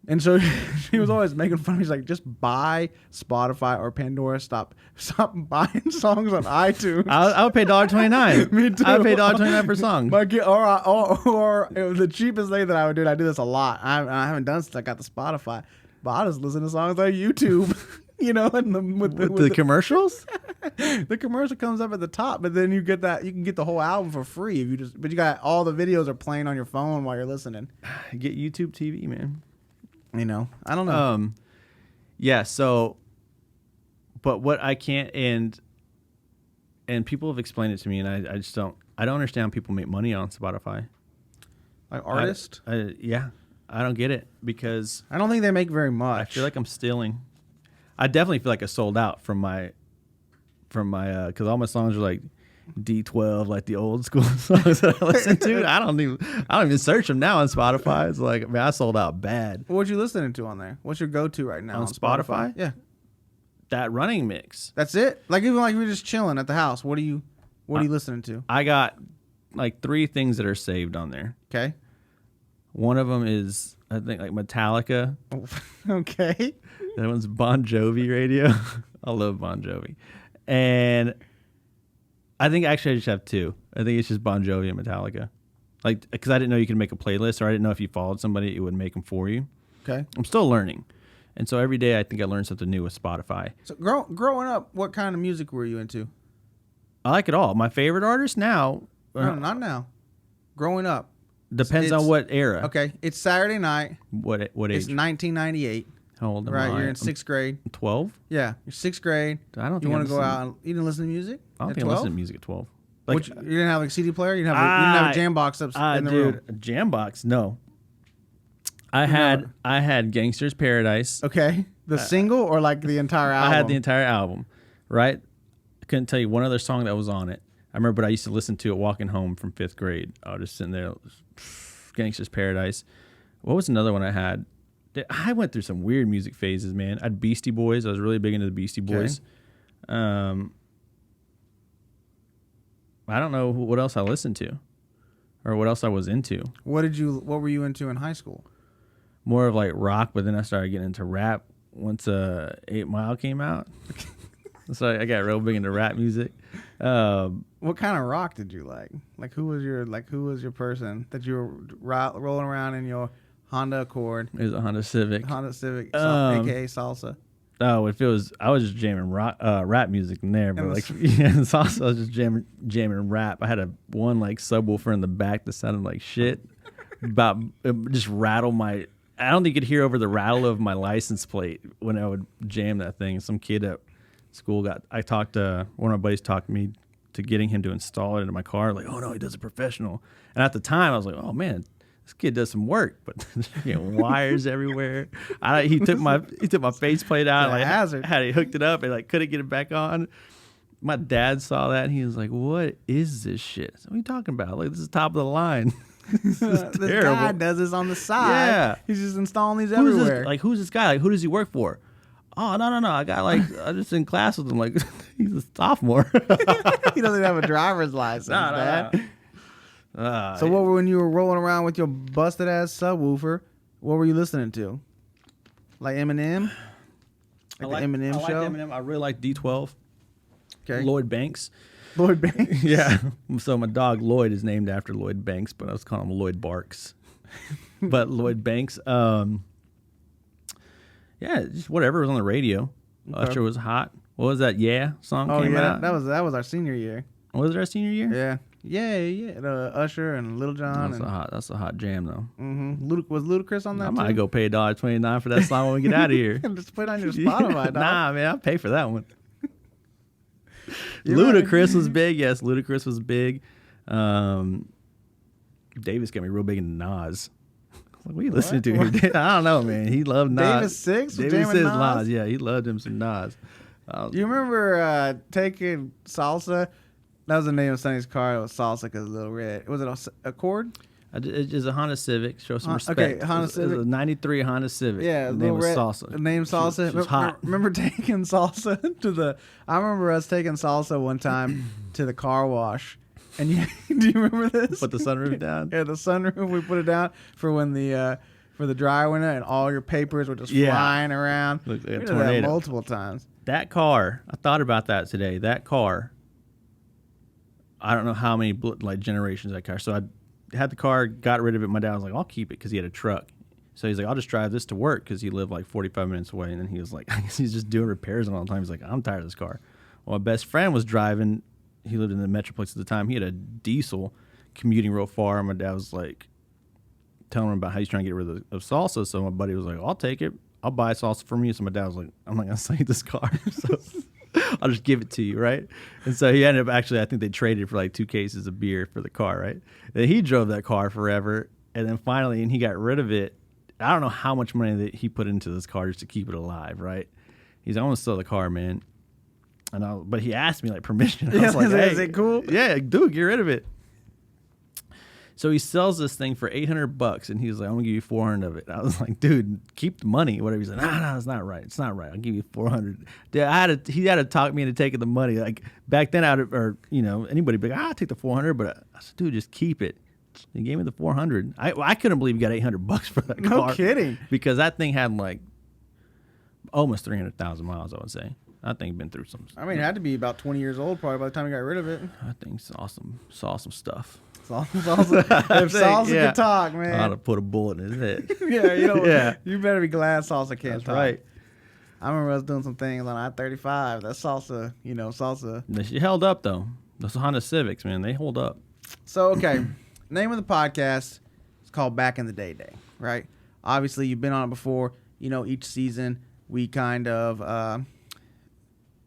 And so she was always making fun of me. She's like, just buy Spotify or Pandora. Stop buying songs on iTunes. I would pay $1.29. Me too. I would pay $1.29 per song. Or the cheapest thing that I would do, and I do this a lot. I haven't done since I got the Spotify. But I just listen to songs on YouTube, you know, and with the commercials. The commercial comes up at the top, but then you can get the whole album for free but you got all the videos are playing on your phone while you're listening. Get YouTube TV, man. You know, I don't know. Yeah. So, but what I can't and people have explained it to me, and I just don't understand how people make money on Spotify. Like artists? Yeah. I don't get it because I don't think they make very much. I feel like I'm stealing. I definitely feel like I sold out from my because all my songs are like D12, like the old school songs that I listen to. I don't even search them now on Spotify. It's like, man, I sold out bad. What you listening to on there? What's your go-to right now On Spotify? Yeah, That running mix. that's it. Like even like you're just chilling at the house. What are you listening to? I got like 3 things that are saved on there. Okay. One of them is, I think, like Metallica. Okay. That one's Bon Jovi radio. I love Bon Jovi. And I think actually I just have 2. I think it's just Bon Jovi and Metallica. Like, because I didn't know you could make a playlist, or I didn't know if you followed somebody, it would make them for you. Okay. I'm still learning. And so every day I think I learn something new with Spotify. So growing up, what kind of music were you into? I like it all. My favorite artist now. No, not now. Growing up. Depends on what era. Okay. It's Saturday night. What age? It's 1998. How old am I? Right. You're in 6th grade. 12? Yeah. You're 6th grade. I don't think you want I to go listen- out and you didn't listen to music? I don't at think I 12? listened to music at 12. Like, You didn't have like a CD player? You didn't have a jam box up in the room? A jam box? No. I had Gangster's Paradise. Okay. The single or like the entire album? I had the entire album, right? I couldn't tell you one other song that was on it. I remember, but I used to listen to it walking home from 5th grade. I was just sitting there, Gangster's Paradise. What was another one I had? I went through some weird music phases, man. I had Beastie Boys. I was really big into the Beastie Boys. I don't know what else I listened to or what else I was into. What were you into in high school? More of like rock, but then I started getting into rap once 8 Mile came out. So I got real big into rap music. What kind of rock did you like? Like who was your person that you were rolling around in your Honda Accord? It was a Honda Civic. AKA salsa. Oh, if it was, I was just jamming rap music in there, but like salsa, I was just jamming rap. I had one like subwoofer in the back that sounded like shit. It just rattled my. I don't think you could hear over the rattle of my license plate when I would jam that thing. Some kid at school one of my buddies talked me to getting him to install it into my car. Like, oh no, he does it professional. And at the time I was like, oh man, this kid does some work, but wires everywhere. He took my faceplate out, and, like hazard. Had he hooked it up and like couldn't get it back on. My dad saw that and he was like, what is this shit? So what are you talking about? Like, this is top of the line. This is This terrible. guy does this on the side. Yeah. He's just installing these Who's everywhere. who's this guy? Like, who does he work for? Oh, no. I got I'm just in class with him. Like, he's a sophomore. He doesn't have a driver's license, man. So when you were rolling around with your busted ass subwoofer, what were you listening to? Like Eminem? The Eminem I show? like Eminem. I really like D12. Okay. Lloyd Banks. Lloyd Banks. Yeah. So my dog Lloyd is named after Lloyd Banks, but I was calling him Lloyd Barks. But Lloyd Banks, yeah, just whatever was on the radio. Okay. Usher was hot. What was that? Yeah song came yeah, out. that was our senior year. Was it our senior year? Yeah. Usher and Little John. That's a hot jam though. Mm-hmm. Was Ludacris on that? I too? might go pay $1.29 for that song when we get out of here. Just put it on your Spotify, dog. Nah, man, I'll pay for that one. You're Ludacris was big. Yes, Ludacris was big. Davis got me real big into Nas. What are you listening to here? I don't know, man. He loved Nas. Davis Six was Davis jamming says Nas? Yeah, he loved him some Nas. You remember taking salsa? That was the name of Sonny's car. It was salsa because Little Red. Was it a Accord? It's a Honda Civic. Show some respect. Okay, Honda Civic. It was a 93 Honda Civic. Yeah, the name was Red, Salsa. The name Salsa. She was hot. Remember taking salsa to the? I remember us taking salsa one time to the car wash. And do you remember this? Put the sunroof down. Yeah, the sunroof. We put it down for when the dryer went out and all your papers were just flying around. Looked like a We did that tornado. multiple times. That car, I thought about that today. That car, I don't know how many generations of that car. So I had the car, got rid of it. My dad was like, I'll keep it because he had a truck. So he's like, I'll just drive this to work because he lived like 45 minutes away. And then he was like, he's just doing repairs all the time. He's like, I'm tired of this car. Well, my best friend was driving. He lived in the Metroplex at the time. He had a diesel commuting real far. And my dad was like telling him about how he's trying to get rid of salsa. So my buddy was like, I'll take it. I'll buy salsa for me. So my dad was like, I'm not going to sell you this car. So I'll just give it to you, right? And so he ended up I think they traded for like 2 cases of beer for the car, right? And he drove that car forever. And then finally, and he got rid of it. I don't know how much money that he put into this car just to keep it alive, right? He's like, I want to sell the car, man. But he asked me like permission. I Yeah, was like, is hey, it cool? Yeah, dude, get rid of it. So he sells this thing for $800, and he was like, "I'm gonna give you 400 of it." I was like, "Dude, keep the money, whatever." He's like, "No, it's not right. It's not right. I'll give you 400." Dude, he had to talk me into taking the money. Like back then, anybody be like, "I'll take the 400," but I said, "Dude, just keep it." He gave me the 400. I couldn't believe he got $800 for that car. No kidding. Because that thing had like almost 300,000 miles. I would say. That thing been through some. I mean, it had to be about 20 years old probably by the time he got rid of it. I think it's awesome. Saw some stuff. Salsa, if Salsa could talk, man. I ought to put a bullet in his head. Yeah, you better be glad Salsa can't That's talk. right. I remember us doing some things on I-35. That Salsa, Salsa. She held up though. Those Honda Civics, man, they hold up. So, okay, name of the podcast is called Back in the Day, right? Obviously, you've been on it before. Each season we kind of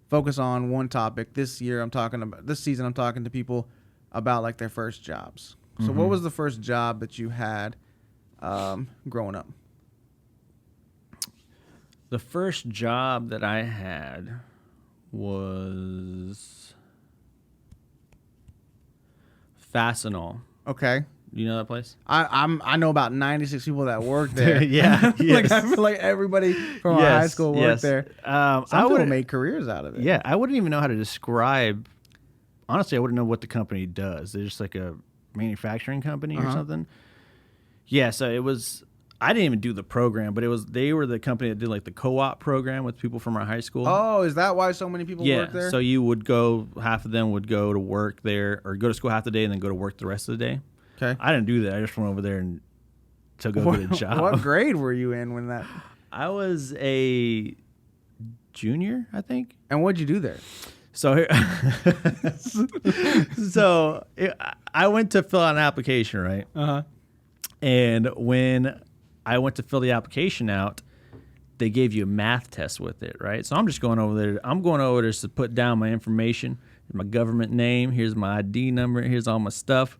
focus on one topic. This season, I'm talking to people about like their first jobs. So what was the first job that you had growing up? The first job that I had was Fastenal. Okay. You know that place? I know about 96 people that work there. Yeah. Like I feel like everybody from our high school worked there. Some people made careers out of it. Yeah, I wouldn't even know how to describe. Honestly, I wouldn't know what the company does. They're just like a manufacturing company or something. Yeah, so it was. I didn't even do the program, but they were the company that did like the co-op program with people from our high school. Oh, is that why so many people work there? So you would go. Half of them would go to work there, or go to school half the day, and then go to work the rest of the day. Okay. I didn't do that. I just went over there and to go get a job. What grade were you in when that? I was a junior, I think. And what'd you do there? So, I went to fill out an application, right? And when I went to fill the application out, they gave you a math test with it, right? So I'm just going over there. I'm going over there to put down my information, my government name. Here's my ID number. Here's all my stuff.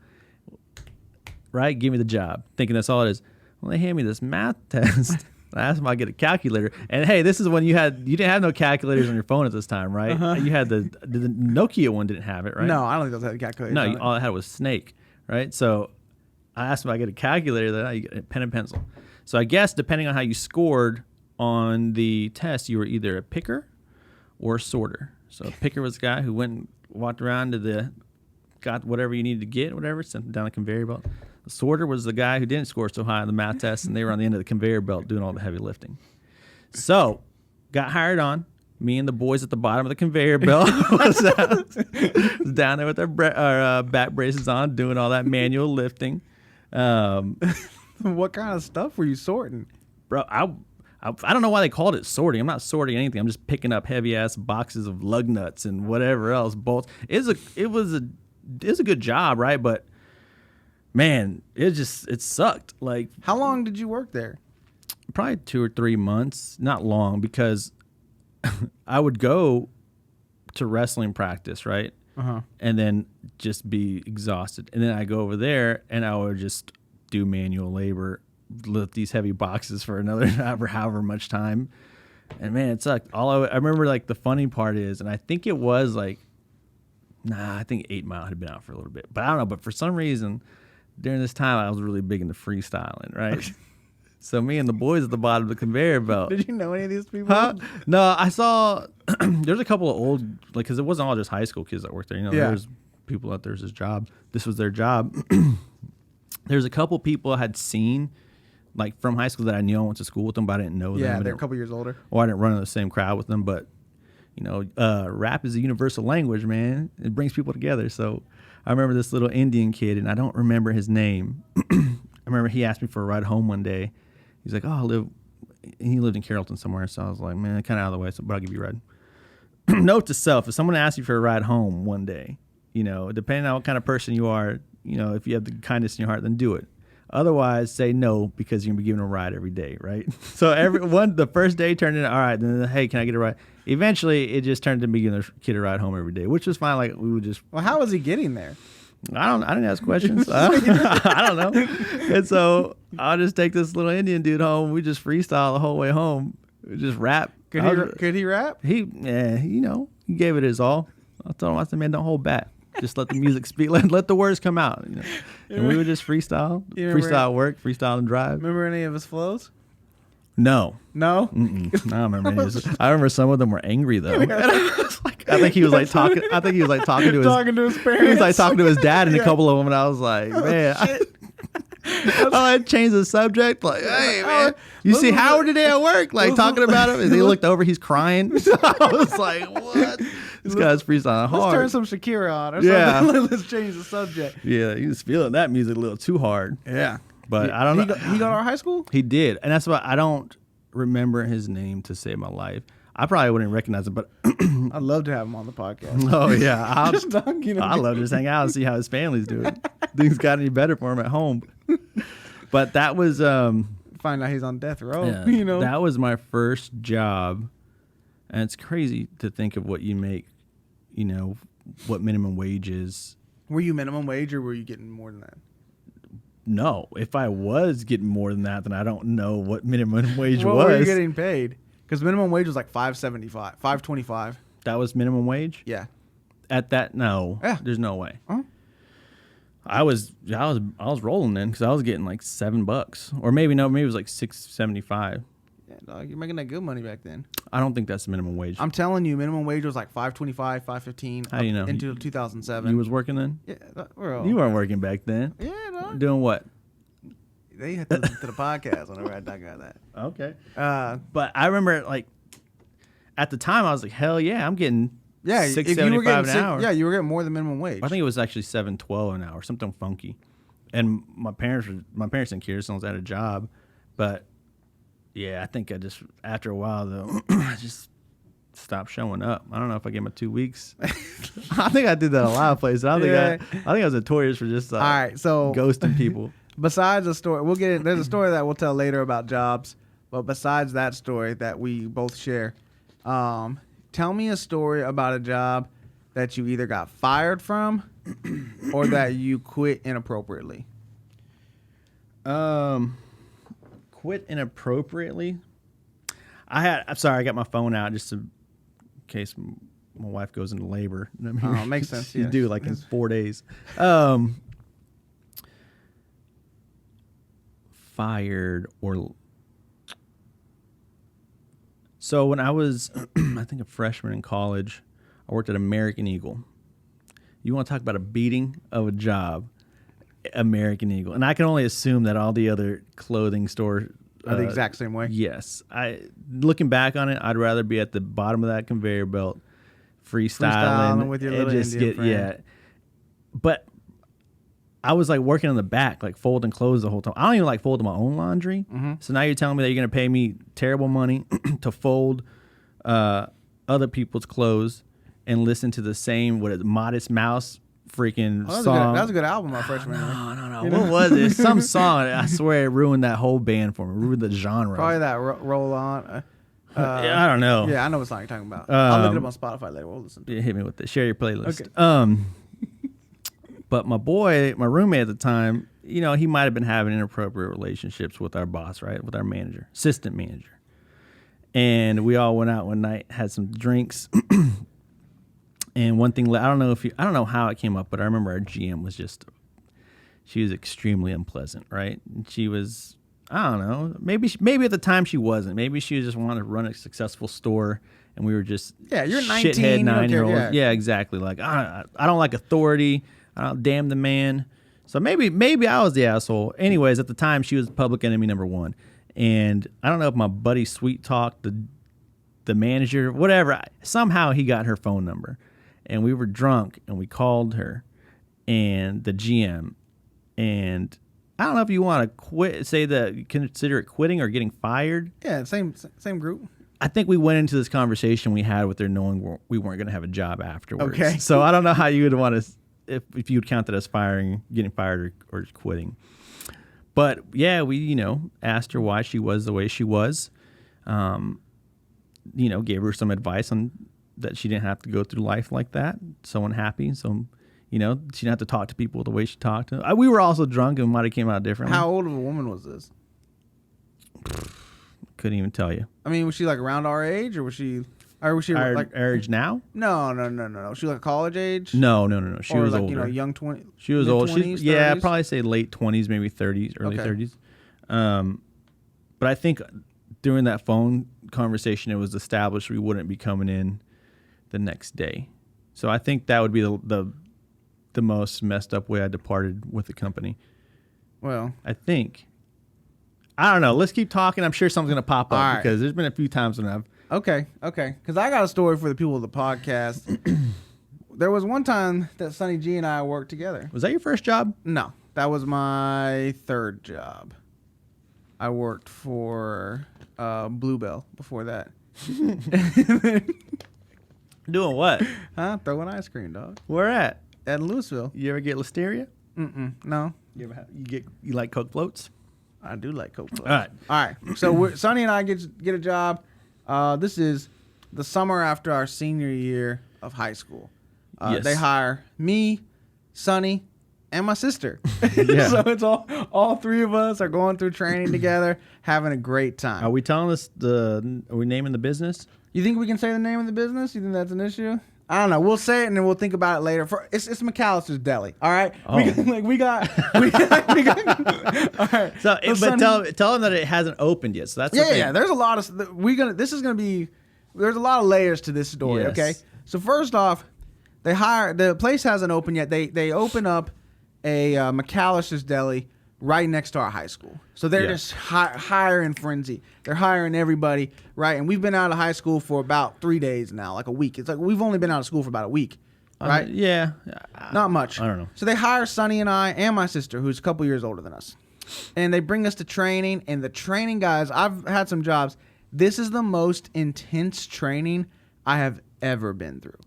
Right? Give me the job. Thinking that's all it is. Well, they hand me this math test. I asked them if I get a calculator. And hey, this is when you didn't have no calculators on your phone at this time, right? You had the Nokia one didn't have it, right? No, I don't think those had calculators. No, all I had was Snake, right? So I asked them if I get a calculator, then I get a pen and pencil. So I guess depending on how you scored on the test, you were either a picker or a sorter. So a picker was the guy who went and walked around got whatever you needed to get, whatever, sent them down the conveyor belt. The sorter was the guy who didn't score so high on the math test, and they were on the end of the conveyor belt doing all the heavy lifting. So, got hired on. Me and the boys at the bottom of the conveyor belt was down there with our back braces on, doing all that manual lifting. What kind of stuff were you sorting? Bro, I don't know why they called it sorting. I'm not sorting anything. I'm just picking up heavy ass boxes of lug nuts and whatever else, bolts. It was a good job, right? But man, it sucked. Like, how long did you work there? Probably 2 or 3 months. Not long, because I would go to wrestling practice, right? And then just be exhausted. And then I go over there and I would just do manual labor, lift these heavy boxes for however much time. And man, it sucked. I remember, like, the funny part is, and I think it was like, I think 8 Mile had been out for a little bit, but I don't know. But for some reason, during this time, I was really big into freestyling, right? So me and the boys at the bottom of the conveyor belt. Did you know any of these people? Huh? No, I saw. There's a couple of old, like, because it wasn't all just high school kids that worked there. There's people out there's this job. This was their job. There's a couple people I had seen, like, from high school that I knew. I went to school with them, but I didn't know them. Yeah, they're a couple years older. Or I didn't run in the same crowd with them, but rap is a universal language, man. It brings people together. So I remember this little Indian kid, and I don't remember his name. I remember he asked me for a ride home one day. He's like, he lived in Carrollton somewhere. So I was like, man, kind of out of the way, but I'll give you a ride. Note to self, if someone asks you for a ride home one day, depending on what kind of person you are, if you have the kindness in your heart, then do it. Otherwise, say no, because you're going to be given a ride every day, right? So the first day turned into, all right, then, hey, can I get a ride? Eventually, it just turned into me giving the kid a ride home every day, which was fine. Like, we would just... Well, how was he getting there? I didn't ask questions. I don't know. And so I'll just take this little Indian dude home. We just freestyle the whole way home. We just rap. Could he rap? He He gave it his all. I told him, I said, man, don't hold back. Just let the music speak. Let the words come out. You know? And we would just freestyle. Freestyle work, freestyle and drive. Remember any of his flows? No. No? Mm-mm. I don't remember any of this. I remember some of them were angry though. I think he was like talking. I think he was like talking to his parents. He was like talking to his dad and a couple of them, and I was like, man. I changed the subject. Like, hey man, you see Howard today at work? Like talking about him, and they looked over. He's crying. I was like, what? This guy's freestyling hard. Let's turn some Shakira on or Yeah. something. Let's change the subject. Yeah, he was feeling that music a little too hard. Yeah. But I don't know. He got to our high school? He did. And that's why I don't remember his name to save my life. I probably wouldn't recognize him, but I'd love to have him on the podcast. oh yeah. I love to just hang out and see how his family's doing. Things got any better for him at home. But that was find out he's on death row. yeah, You know. that was my first job. And it's crazy to think of what you make, you know, what minimum wage is. Were you minimum wage or were you getting more than that? No, if I was getting more than that, then I don't know what minimum wage What was. were you getting paid? Because minimum wage was like $5.75, $5.25. That was minimum wage? Yeah. At that, no. Yeah. There's no way. Huh? I was rolling then because I was getting like $7, or maybe it was like $6.75. Yeah, dog, you're making that good money back then. I don't think that's minimum wage. I'm telling you, minimum wage was like $5.25, $5.15. How do you know? Into 2007. You was working then? Yeah, bro. You weren't working back then. Yeah, dog. Doing what? They had to listen to the podcast whenever I talk about that. Okay. Uh, But I remember like at the time I was like, hell yeah, I'm getting yeah, if you were $6.75 getting an hour. yeah, you were getting more than minimum wage. I think it was actually $7.12 an hour, something funky. And my parents didn't care as long as I had a job. But yeah, I think I just after a while though, I just stopped showing up. I don't know if I gave my 2 weeks. I think I did that a lot of places. I think I was notorious for just all right, so ghosting people. Besides the story, we'll get it. There's a story that we'll tell later about jobs, but besides that story that we both share, tell me a story about a job that you either got fired from or that you quit inappropriately. Quit inappropriately. I'm sorry, I got my phone out just in case my wife goes into labor. I mean, Oh, makes sense. You Yeah. do like in 4 days. Fired or so when I was I think a freshman in college, I worked at American Eagle. You want to talk about a beating of a job? American Eagle. And I can only assume that all the other clothing stores Are the exact same way. Yes. Looking back on it, I'd rather be at the bottom of that conveyor belt freestyling with your and little just Indian friend. yeah. But I was like working in the back, like folding clothes the whole time. I don't even like folding my own laundry. Mm-hmm. So now you're telling me that you're going to pay me terrible money to fold other people's clothes and listen to the same Modest Mouse freaking song. That was a good album, my freshman year. No. What was it? Some song. I swear it ruined that whole band for me. Ruined the genre. Probably that Roll On. Yeah, I don't know. Yeah, I know what song you're talking about. I'll look it up on Spotify later. We'll listen to it. Yeah, hit me with it. Share your playlist. Okay. But my roommate at the time, you know, he might have been having inappropriate relationships with our boss, right? With our manager, assistant manager. And we all went out one night, had some drinks. And one thing, I don't know how it came up, but I remember our GM was she was extremely unpleasant, right? And she was, I don't know, maybe at the time she wasn't. Maybe she just wanted to run a successful store, and we were just You're 19, shithead you don't care, 9-year-olds. Yeah, exactly. Like I don't like authority. I don't damn the man. So maybe I was the asshole. Anyways, at the time she was public enemy number one, and I don't know if my buddy sweet talked the manager, whatever. Somehow he got her phone number. And we were drunk, and we called her and the GM. And I don't know if you want to consider it quitting or getting fired. Yeah, same group. I think we went into this conversation we had with her knowing we weren't going to have a job afterwards. Okay. So I don't know how you would want to, if you would count that as getting fired or quitting. But yeah, we, asked her why she was the way she was. Gave her some advice on that she didn't have to go through life like that, so unhappy. So, she didn't have to talk to people the way she talked to them. We were also drunk and might have came out differently. How old of a woman was this? Couldn't even tell you. I mean, was she like around our age or was she Or was she like Our age now? No. She like college age? No. She or was like, older. You know, young 20. She was old. Mid-20s, She's, yeah, 30s? probably say late 20s, maybe 30s, early Okay. 30s. But I think during that phone conversation, it was established we wouldn't be coming in the next day. So I think that would be the most messed up way I departed with the company. Well, I think. I don't know. Let's keep talking. I'm sure something's going to pop up All right. because there's been a few times when I've. okay. Because I got a story for the people of the podcast. There was one time that Sonny G and I worked together. Was that your first job? No, that was my third job. I worked for Bluebell before that. Doing what? Huh? Throwing ice cream, dog. Where at? At Louisville. You ever get listeria? No. You ever you like Coke floats? I do like Coke. All right. All right. So Sonny and I get a job. This is the summer after our senior year of high school. Yes. They hire me, Sonny, and my sister. Yeah. So it's all three of us are going through training together, having a great time. Are we telling us are we naming the business? You think we can say the name of the business? You think that's an issue? I don't know. We'll say it and then we'll think about it later. It's McAllister's Deli. All right. Oh. We got. All right. So, but Sonny- tell them that it hasn't opened yet. So that's the thing. Yeah. There's a lot of there's a lot of layers to this story. Yes. Okay. So first off, the place hasn't opened yet. They open up a McAllister's Deli right next to our high school. So they're just hiring frenzy. They're hiring everybody, right? And we've been out of high school for about 3 days now, like a week. It's like we've only been out of school for about a week, right? Yeah. Not much. I don't know. So they hire Sonny and I and my sister, who's a couple years older than us. And they bring us to training. And the training guys, I've had some jobs. This is the most intense training I have ever been through.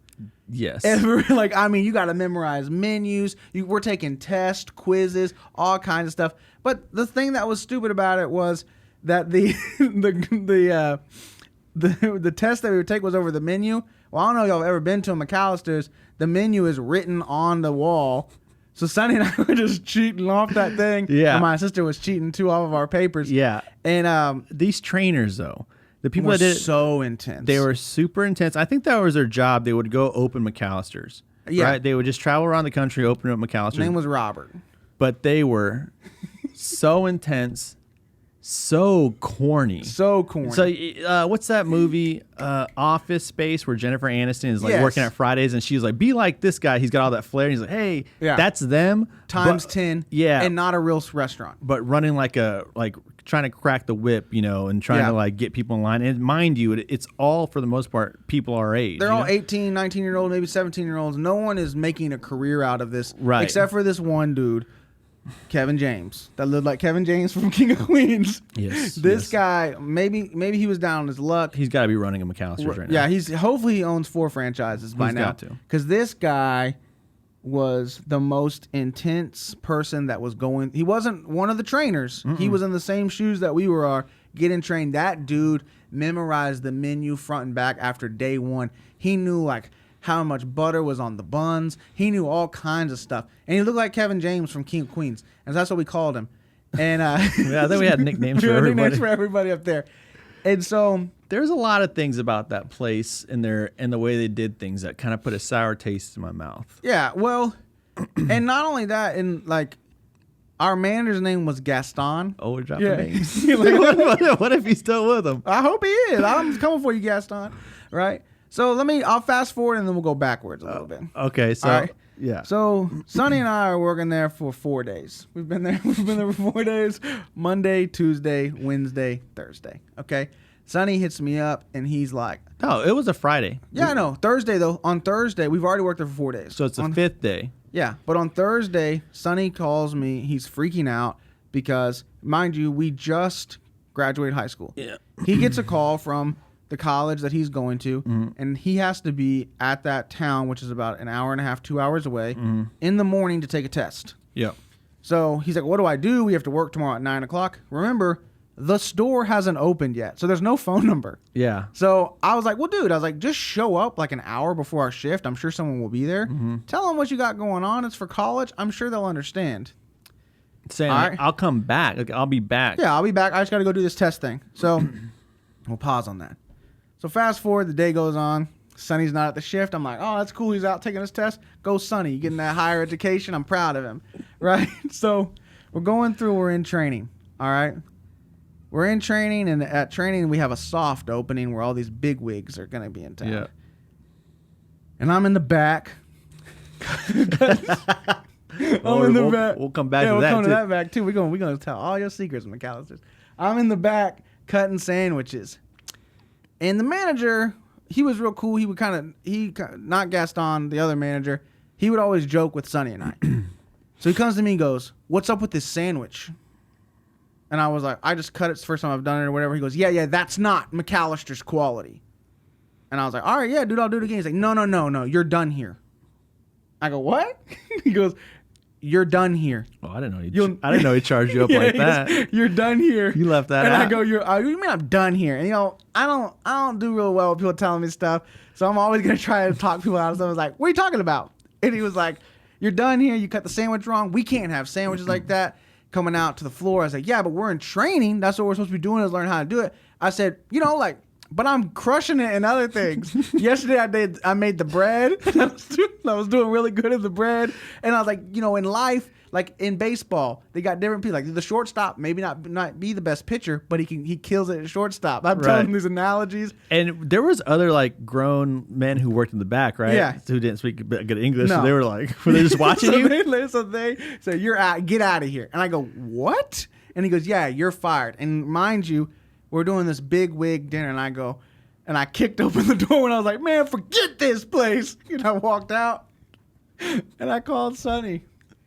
Yes. Ever. Like, I mean, you got to memorize menus. We're taking tests, quizzes, all kinds of stuff. But the thing that was stupid about it was that the test that we would take was over the menu. Well, I don't know if y'all have ever been to a McAllister's. The menu is written on the wall. So Sonny and I were just cheating off that thing. Yeah. And my sister was cheating too off of our papers. Yeah. And These trainers, though, the people were that did it, so intense. they were super intense. I think that was their job. They would go open McAllister's. Yeah. Right? They would just travel around the country, open up McAllister's. His name was Robert. But they were so intense, so corny. So corny. So, what's that movie, Office Space, where Jennifer Aniston is like Yes. working at Fridays, and she's like, "Be like this guy. He's got all that flair." And he's like, "Hey, Yeah. that's them Times but- 10. Yeah, And not a real restaurant. but running like trying to crack the whip, and trying Yeah. to like get people in line. And mind you, it's all for the most part people our age. They're you all know? 18, 19-year-olds, maybe 17-year-olds. No one is making a career out of this. Right. Except for this one dude, Kevin James, that looked like Kevin James from King of Queens. Yes, This yes. guy, maybe he was down on his luck. He's got to be running a McAllister's right now. Yeah, hopefully he owns 4 franchises by He's now. got to. Because this guy was the most intense person that was going. He wasn't one of the trainers. He was in the same shoes that we were getting trained. That dude memorized the menu front and back after day one. He knew like how much butter was on the buns. He knew all kinds of stuff. And he looked like Kevin James from King of Queens. And that's what we called him. And Yeah, I think we had nicknames we for had everybody. nicknames for everybody up there. And so There's a lot of things about that place and the way they did things that kind of put a sour taste in my mouth. yeah, well, and not only that, and like our manager's name was Gaston. Oh, we're dropping Yeah. names. Like, what if he's still with them? I hope he is. I'm coming for you, Gaston. Right? So I'll fast forward and then we'll go backwards a little bit. Okay, so All right. yeah. So Sonny and I are working there for 4 days. We've been there for 4 days. Monday, Tuesday, Wednesday, Thursday. Okay. Sonny hits me up and he's like, No, it was a Friday. yeah, I know. Thursday though. On Thursday, we've already worked there for 4 days. So it's the On- 5th day. Yeah, but on Thursday, Sonny calls me. He's freaking out because, mind you, we just graduated high school. Yeah. He gets a call from the college that he's going to, and he has to be at that town, which is about an hour and a half, 2 hours away, in the morning to take a test. Yep. So he's like, what do I do? We have to work tomorrow at 9 o'clock. Remember, the store hasn't opened yet, so there's no phone number. Yeah. So I was like, well, dude, just show up like an hour before our shift. I'm sure someone will be there. Tell them what you got going on. It's for college. I'm sure they'll understand. Saying All like, right. I'll come back. Like, I'll be back. Yeah, I'll be back. I just got to go do this test thing. So we'll pause on that. So fast forward, the day goes on. Sonny's not at the shift. I'm like, oh, that's cool. He's out taking his test. Go Sonny. You getting that higher education. I'm proud of him. Right? So we're going through. We're in training. All right? We're in training, and at training, we have a soft opening where all these big wigs are going to be in town. Yeah. And I'm in the back. I'm in the back. We'll come back to we'll that, come too. to that back, too. We're going to tell all your secrets, McAllister's. I'm in the back cutting sandwiches. And the manager... He was real cool. He would not Gaston, the other manager. He would always joke with Sonny and I. So he comes to me and goes, "What's up with this sandwich?" And I was like, "I just cut it. It's the first time I've done it or whatever." He goes, "Yeah, that's not McAllister's quality." And I was like, "All right, yeah, dude, I'll do it again." He's like, No, you're done here. I go, "What?" He goes, "You're done here." Oh, I didn't know he charged you up like that. "You're done here." You left that and out. I go, you mean I'm done here? And I don't do real well with people telling me stuff. So I'm always gonna try to talk people out of stuff. I was like, "What are you talking about?" And he was like, "You're done here. You cut the sandwich wrong. We can't have sandwiches like that coming out to the floor." I was like, "Yeah, but we're in training. That's what we're supposed to be doing, is learn how to do it." I said, but I'm crushing it in other things. Yesterday I made the bread. I was doing really good at the bread. And I was like, in life, like in baseball, they got different people. Like the shortstop, maybe not be the best pitcher, but he kills it at shortstop. I'm telling him these analogies. And there was other like grown men who worked in the back, right? Yeah. Who didn't speak good English. No. So they were like, were they just watching you? So they say, "You're out. Get out of here." And I go, "What?" And he goes, "Yeah, you're fired." And mind you, we're doing this big wig dinner, and I kicked open the door and I was like, "Man, forget this place." And I walked out and I called Sonny.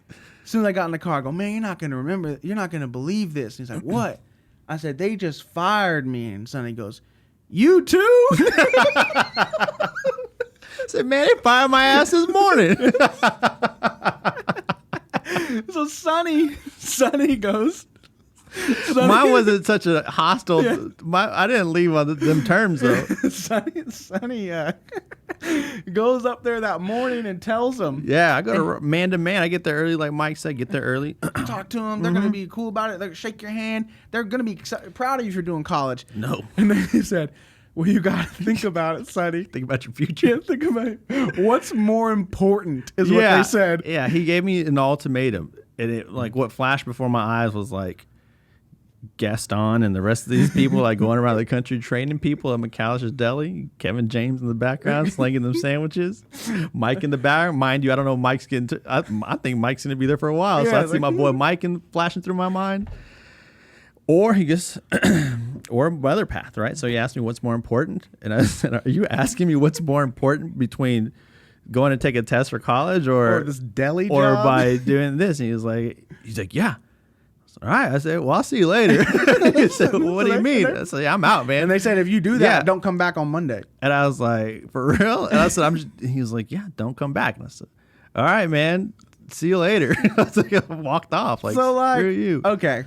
As soon as I got in the car, I go, "Man, you're not going to believe this." And he's like, "What?" I said, "They just fired me." And Sonny goes, "You too?" I said, "Man, they fired my ass this morning." So Sonny goes, Mine wasn't such a hostile. Yeah. I didn't leave on them terms though. Sonny goes up there that morning and tells them. Yeah, I go to man to man. I get there early, like Mike said. Get there early. Talk to them. They're gonna be cool about it. They're gonna shake your hand. They're gonna be proud of you for doing college. No. And then he said, "Well, you gotta think about it, Sonny. Think about your future. Yeah, think about it. What's more important is what they said." Yeah, he gave me an ultimatum, and it like what flashed before my eyes was like Gaston and the rest of these people like going around the country training people at McAllister's Deli. Kevin James in the background slinging them sandwiches. Mike in the back. Mind you, I don't know if Mike's getting I think Mike's going to be there for a while. So I see my boy Mike flashing through my mind. Or he just, or weather path, right? So he asked me what's more important. And I said, "Are you asking me what's more important between going to take a test for college or this deli or job? by doing this?" And he's like, "Yeah." All right. I said, "Well, I'll see you later." He said, "Well, what do you mean?" I said, "Yeah, I'm out, man." And they said, "If you do that, don't come back on Monday." And I was like, "For real?" And I said, he was like, "Yeah, don't come back." And I said, "All right, man. See you later." I was like, I walked off. Like, So like, screw you. Okay.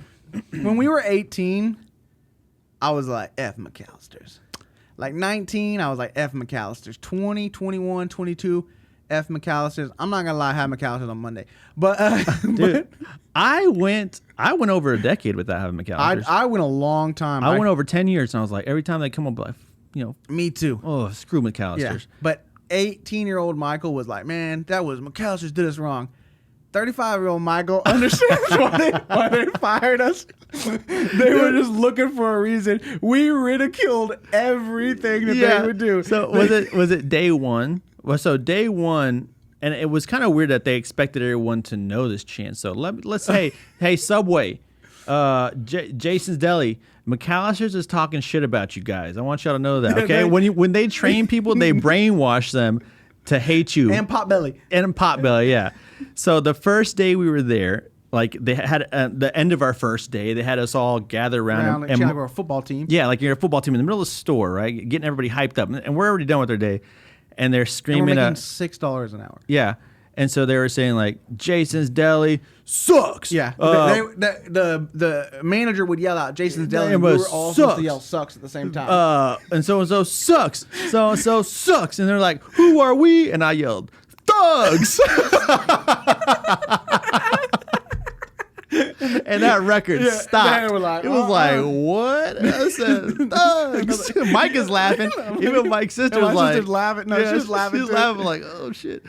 When we were 18, I was like, F McAllister's. Like 19, I was like, F McAllister's. 20, 21, 22, F McAllister's. I'm not gonna lie, I had McAllister's on Monday. But Dude, I went over a decade without having McAllister's. I went a long time. I went over 10 years, and I was like, every time they come up, like, Me too. oh, screw McAllister's. Yeah. But 18-year-old Michael was like, "Man, that was McAllister's did us wrong." 35-year-old Michael understands why they fired us. They were just looking for a reason. We ridiculed everything that they would do. So was it day one? Well, so day one, and it was kind of weird that they expected everyone to know this chant. So let's say, hey Subway, Jason's Deli, McAllister's is talking shit about you guys. I want y'all to know that. Okay, when they train people, they brainwash them to hate you. And Potbelly. And Potbelly, yeah. So the first day we were there, like they had the end of our first day, they had us all gather around Like we're a football team. yeah, like you're a football team in the middle of the store, right? Getting everybody hyped up, and we're already done with their day, and they're And screaming. we're making $6 an hour. Yeah, and so they were saying like, "Jason's Deli sucks." Yeah. The manager would yell out Jason's Deli, and we were all supposed to yell "sucks" at the same time. And so sucks. So sucks, and they're like, "Who are we?" And I yelled, "Thugs." And And that record stopped. They were like, it was like, what? I said, thugs. Mike is laughing. Even Mike's sister was my like, sister's laughing. No, she's laughing. She's too. laughing like, oh shit.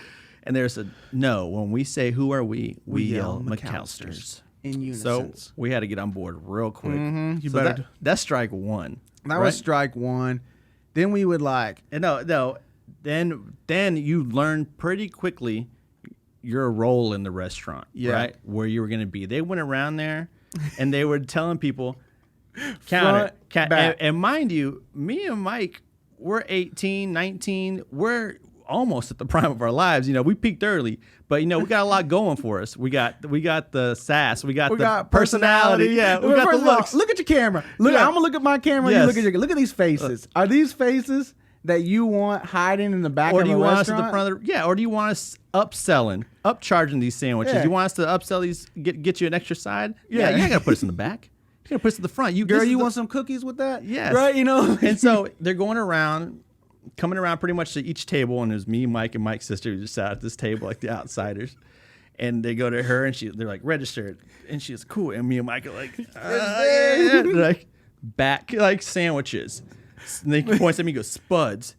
And there's a no. When we say who are we yell McAllister's. In So unison. we had to get on board real quick. You So better. that's strike one. That right? was strike one. Then we would like. And no. Then you learn pretty quickly your role in the restaurant, right? Where you were going to be. They went around there, and they were telling people, count it. back. And mind you, me and Mike, we're 18, 19. We're almost at the prime of our lives. You know, we peaked early, but you know, we got a lot going for us. We got the sass. We got personality. Yeah, we got the looks. Look at your camera. Look, Yeah. I'm gonna look at my camera. Yes. You look at your. Look at these faces. Are these faces that you want hiding in the back Or of do you a want us at restaurant? the front of the, or do you want us upcharging these sandwiches? Yeah. You want us to upsell these, get you an extra side? Yeah. You ain't gotta put us in the back. You gotta put us in the front. Girl, this is you the- want some cookies with that? Yes. Right. You know. And so they're going around, coming around pretty much to each table, and there's me, Mike, and Mike's sister who just sat at this table like the outsiders. And they go to her, and they're like, registered. And she's cool. And me and Mike are like, yeah. They're like, back, like sandwiches. And they points at me and goes, spuds.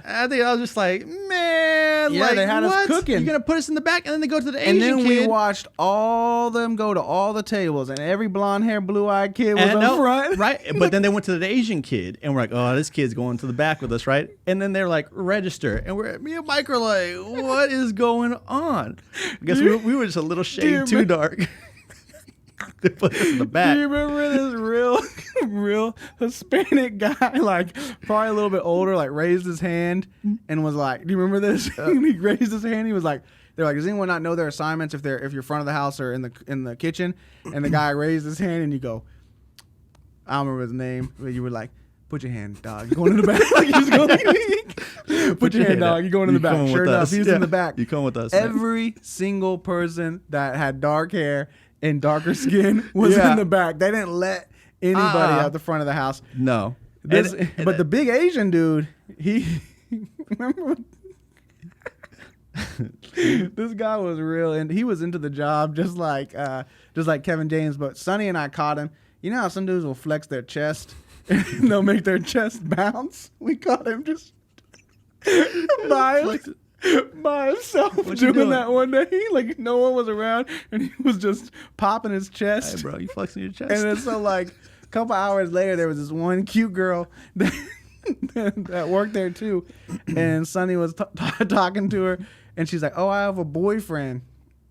I think I was just like, man, Yeah, like, they had us what? cooking. You're going to put us in the back? And then they go to the And Asian then kid. we watched all them go to all the tables, and every blonde hair, blue eyed kid was And up front. right? But then they went to the Asian kid, and we're like, "Oh, this kid's going to the back with us, right?" And then they're like, "Register," and me and Mike are like, "What is going on?" I guess we were just a little shade too dark. They put us in the back. Do you remember this real Hispanic guy, like probably a little bit older, like raised his hand and was like, "Do you remember this?" He raised his hand. He was like, "They're like, does anyone not know their assignments if you're front of the house or in the kitchen?" And the guy raised his hand, and you go, I don't remember his name, but you were like, "Put your hand, dog. You're going in the back." Like, he was going, "Put your hand, dog. You're going in the back." coming Sure with enough, us. he was Yeah. in the back. You come with us. man. Every single person that had dark hair and darker skin was Yeah. in the back. They didn't let anybody out the front of the house. No. This, And- but the big Asian dude, he remember this guy was real, and he was into the job just like Kevin James. But Sonny and I caught him. You know how some dudes will flex their chest and they'll make their chest bounce? We caught him just by himself What you doing doing? that one day. Like no one was around, and he was just popping his chest. Hey, bro, you flexing your chest. And then so like a couple hours later, there was this one cute girl that worked there too, and Sonny was talking to her, and she's like, "Oh, I have a boyfriend,"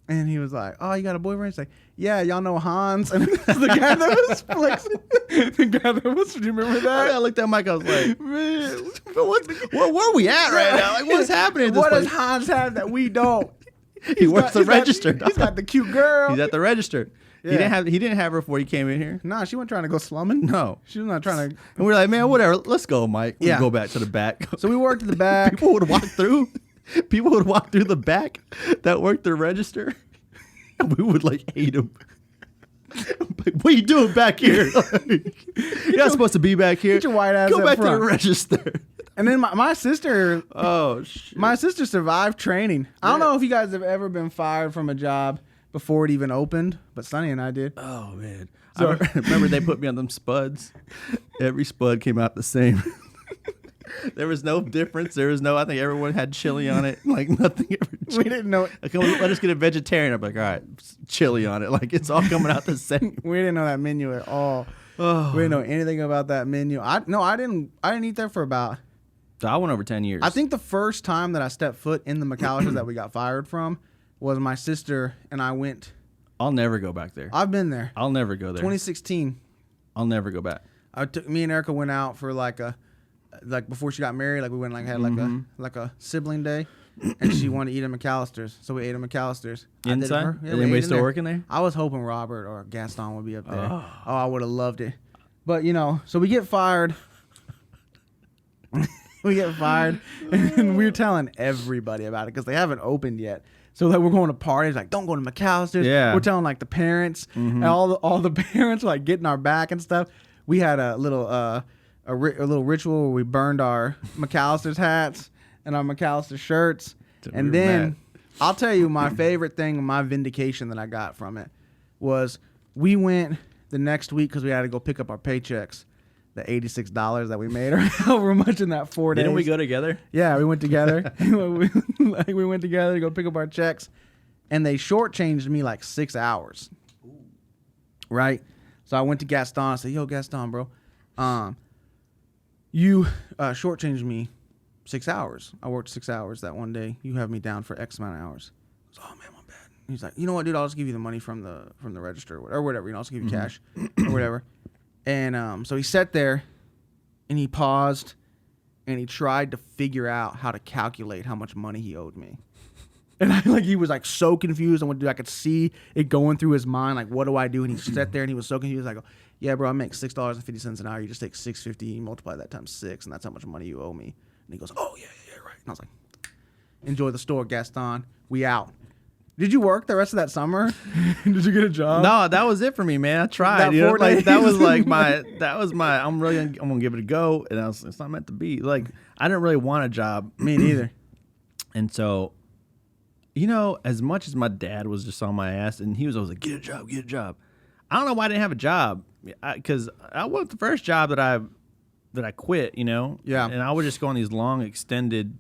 and he was like, "Oh, you got a boyfriend?" She's like, "Yeah, y'all know Hans," and it was the guy that was flexing. The guy that was. Do you remember that? I looked at Mike. I was like, Man, where are we at right now? Like, what's happening? At this what does place? Hans have that we don't? He works the register. He's got the cute girl. He's at the register. Yeah. He didn't have her before he came in here. Nah, she wasn't trying to go slumming. No. She was not trying to. And we're like, man, whatever. Let's go, Mike. We Yeah. go back to the back. So we worked in the back. People would walk through. People would walk through the back that worked the register. We would like hate them. Like, what are you doing back here? You're not supposed to be back here. Get your white ass Go up back front. to the register. And then my sister, Oh shit. my sister survived training. I don't know if you guys have ever been fired from a job before it even opened, but Sonny and I did. Oh man. So- I remember they put me on them spuds. Every spud came out the same. There was no difference. There was no. I think everyone had chili on it. Like nothing ever. We didn't know. Like, let us get a vegetarian. I'm like, all right, chili on it. Like it's all coming out the same. We didn't know that menu at all. Oh, We didn't know anything about that menu. I didn't eat there for about. I went over 10 years. I think the first time that I stepped foot in the McAllisters that we got fired from was my sister and I went. I'll never go back there. I've been there. I'll never go there. 2016. I'll never go back. Me and Erica went out for like before she got married, like we went had like a sibling day, and she wanted to eat at McAllister's, so we ate at McAllister's. I did it Inside? for- Is we ate anybody in still there. working there? I was hoping Robert or Gaston would be up there. Oh, I would have loved it. But so we get fired. We get fired, and we're telling everybody about it because they haven't opened yet. So like we're going to parties, like don't go to McAllister's. Yeah. We're telling like the parents, and all the parents are, like getting our back and stuff. We had a little a little ritual where we burned our McAllister's hats and our McAllister shirts, and we were then mad. I'll tell you my favorite thing, my vindication that I got from it was We went the next week because we had to go pick up our paychecks. The $86 that we made, or however much in that 4 days. Didn't we go together? Yeah, we went together. we went together to go pick up our checks, and they shortchanged me like 6 hours. Right? So I went to Gaston. I said, "Yo, Gaston, bro, you shortchanged me 6 hours. I worked 6 hours that one day. You have me down for X amount of hours." I was, "Oh man, my bad." He's like, "You know what, dude? I'll just give you the money from the register or whatever. You know, I'll just give you cash or whatever." And so he sat there, and he paused, and he tried to figure out how to calculate how much money he owed me. And he was like so confused on what to do. I could see it going through his mind, like, what do I do? And he sat there and he was so confused. Like, "Yeah, bro, I make $6.50 an hour. You just take $6.50, you multiply that times 6, and that's how much money you owe me." And he goes, "Oh, yeah, right." And I was like, "Enjoy the store, Gaston. We out." Did you work the rest of that summer? Did you get a job? No, that was it for me, man. I tried. That 4 days? That was my. I'm gonna give it a go, and it's not meant to be. Like, I didn't really want a job. Me neither. And so, as much as my dad was just on my ass, and he was always like, "Get a job, get a job." I don't know why I didn't have a job, because I was the first job that I quit. Yeah. And I would just go on these long extended.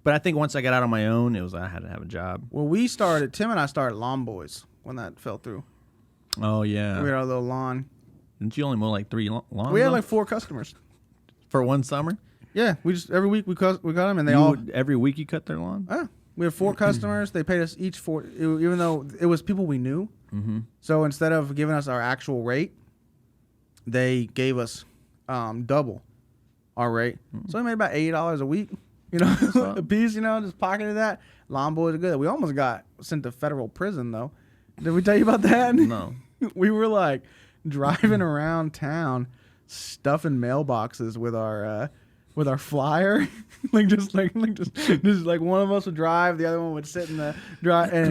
But I think once I got out on my own, I had to have a job. Well, Tim and I started Lawn Boys when that fell through. Oh yeah. We had our little lawn. Didn't you only mow like 3 lawns? We had like 4 customers. For one summer? Yeah, we just every week we got them, and they all every week you cut their lawn? we had 4 customers. They paid us each 4, even though it was people we knew. Mm-hmm. So instead of giving us our actual rate, they gave us double our rate. So we made about $80 a week. A piece. Just pocketed that. Lawn Boys are good. We almost got sent to federal prison though. Did we tell you about that? No. We were like driving around town, stuffing mailboxes with our flyer. just one of us would drive, the other one would sit in the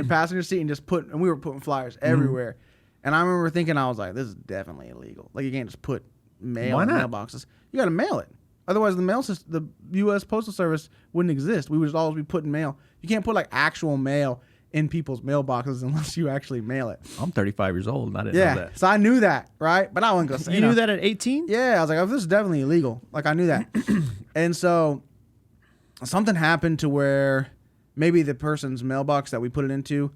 passenger seat and and we were putting flyers everywhere. And I remember thinking, I was like, this is definitely illegal. Like, you can't just put mail in mailboxes. You got to mail it. Otherwise, the U.S. Postal Service wouldn't exist. We would just always be putting mail. You can't put like actual mail in people's mailboxes unless you actually mail it. I'm 35 years old, and I didn't know that. So I knew that, right? But I wasn't going to say You knew that at 18? Yeah, I was like, oh, this is definitely illegal. Like, I knew that. And so something happened to where maybe the person's mailbox that we put it into,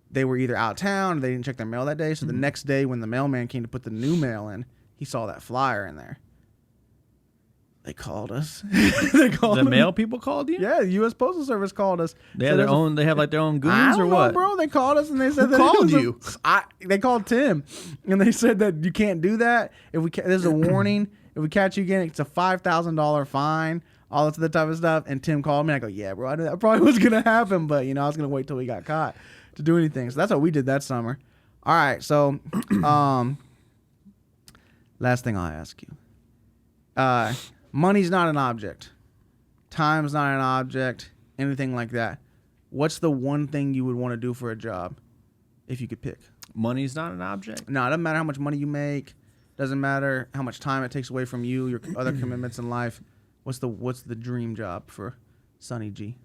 they were either out of town or they didn't check their mail that day. So the next day when the mailman came to put the new mail in, he saw that flyer in there. They called us. The mail people called you? Yeah, the U.S. Postal Service called us. They have their own. They have like their own goons I don't or know, what? bro. They called us and they said Who that called you? They called Tim, and they said that you can't do that. There's a warning. If we catch you again, it's a $5,000 fine. All this other type of stuff. And Tim called me. I go, yeah, bro. I knew that probably was gonna happen, but I was gonna wait till we got caught to do anything. So that's what we did that summer. All right. So, last thing I'll ask you. Money's not an object. Time's not an object. Anything like that. What's the one thing you would want to do for a job if you could pick? Money's not an object? No, it doesn't matter how much money you make. Doesn't matter how much time it takes away from you, your other commitments in life. What's the dream job for Sonny G?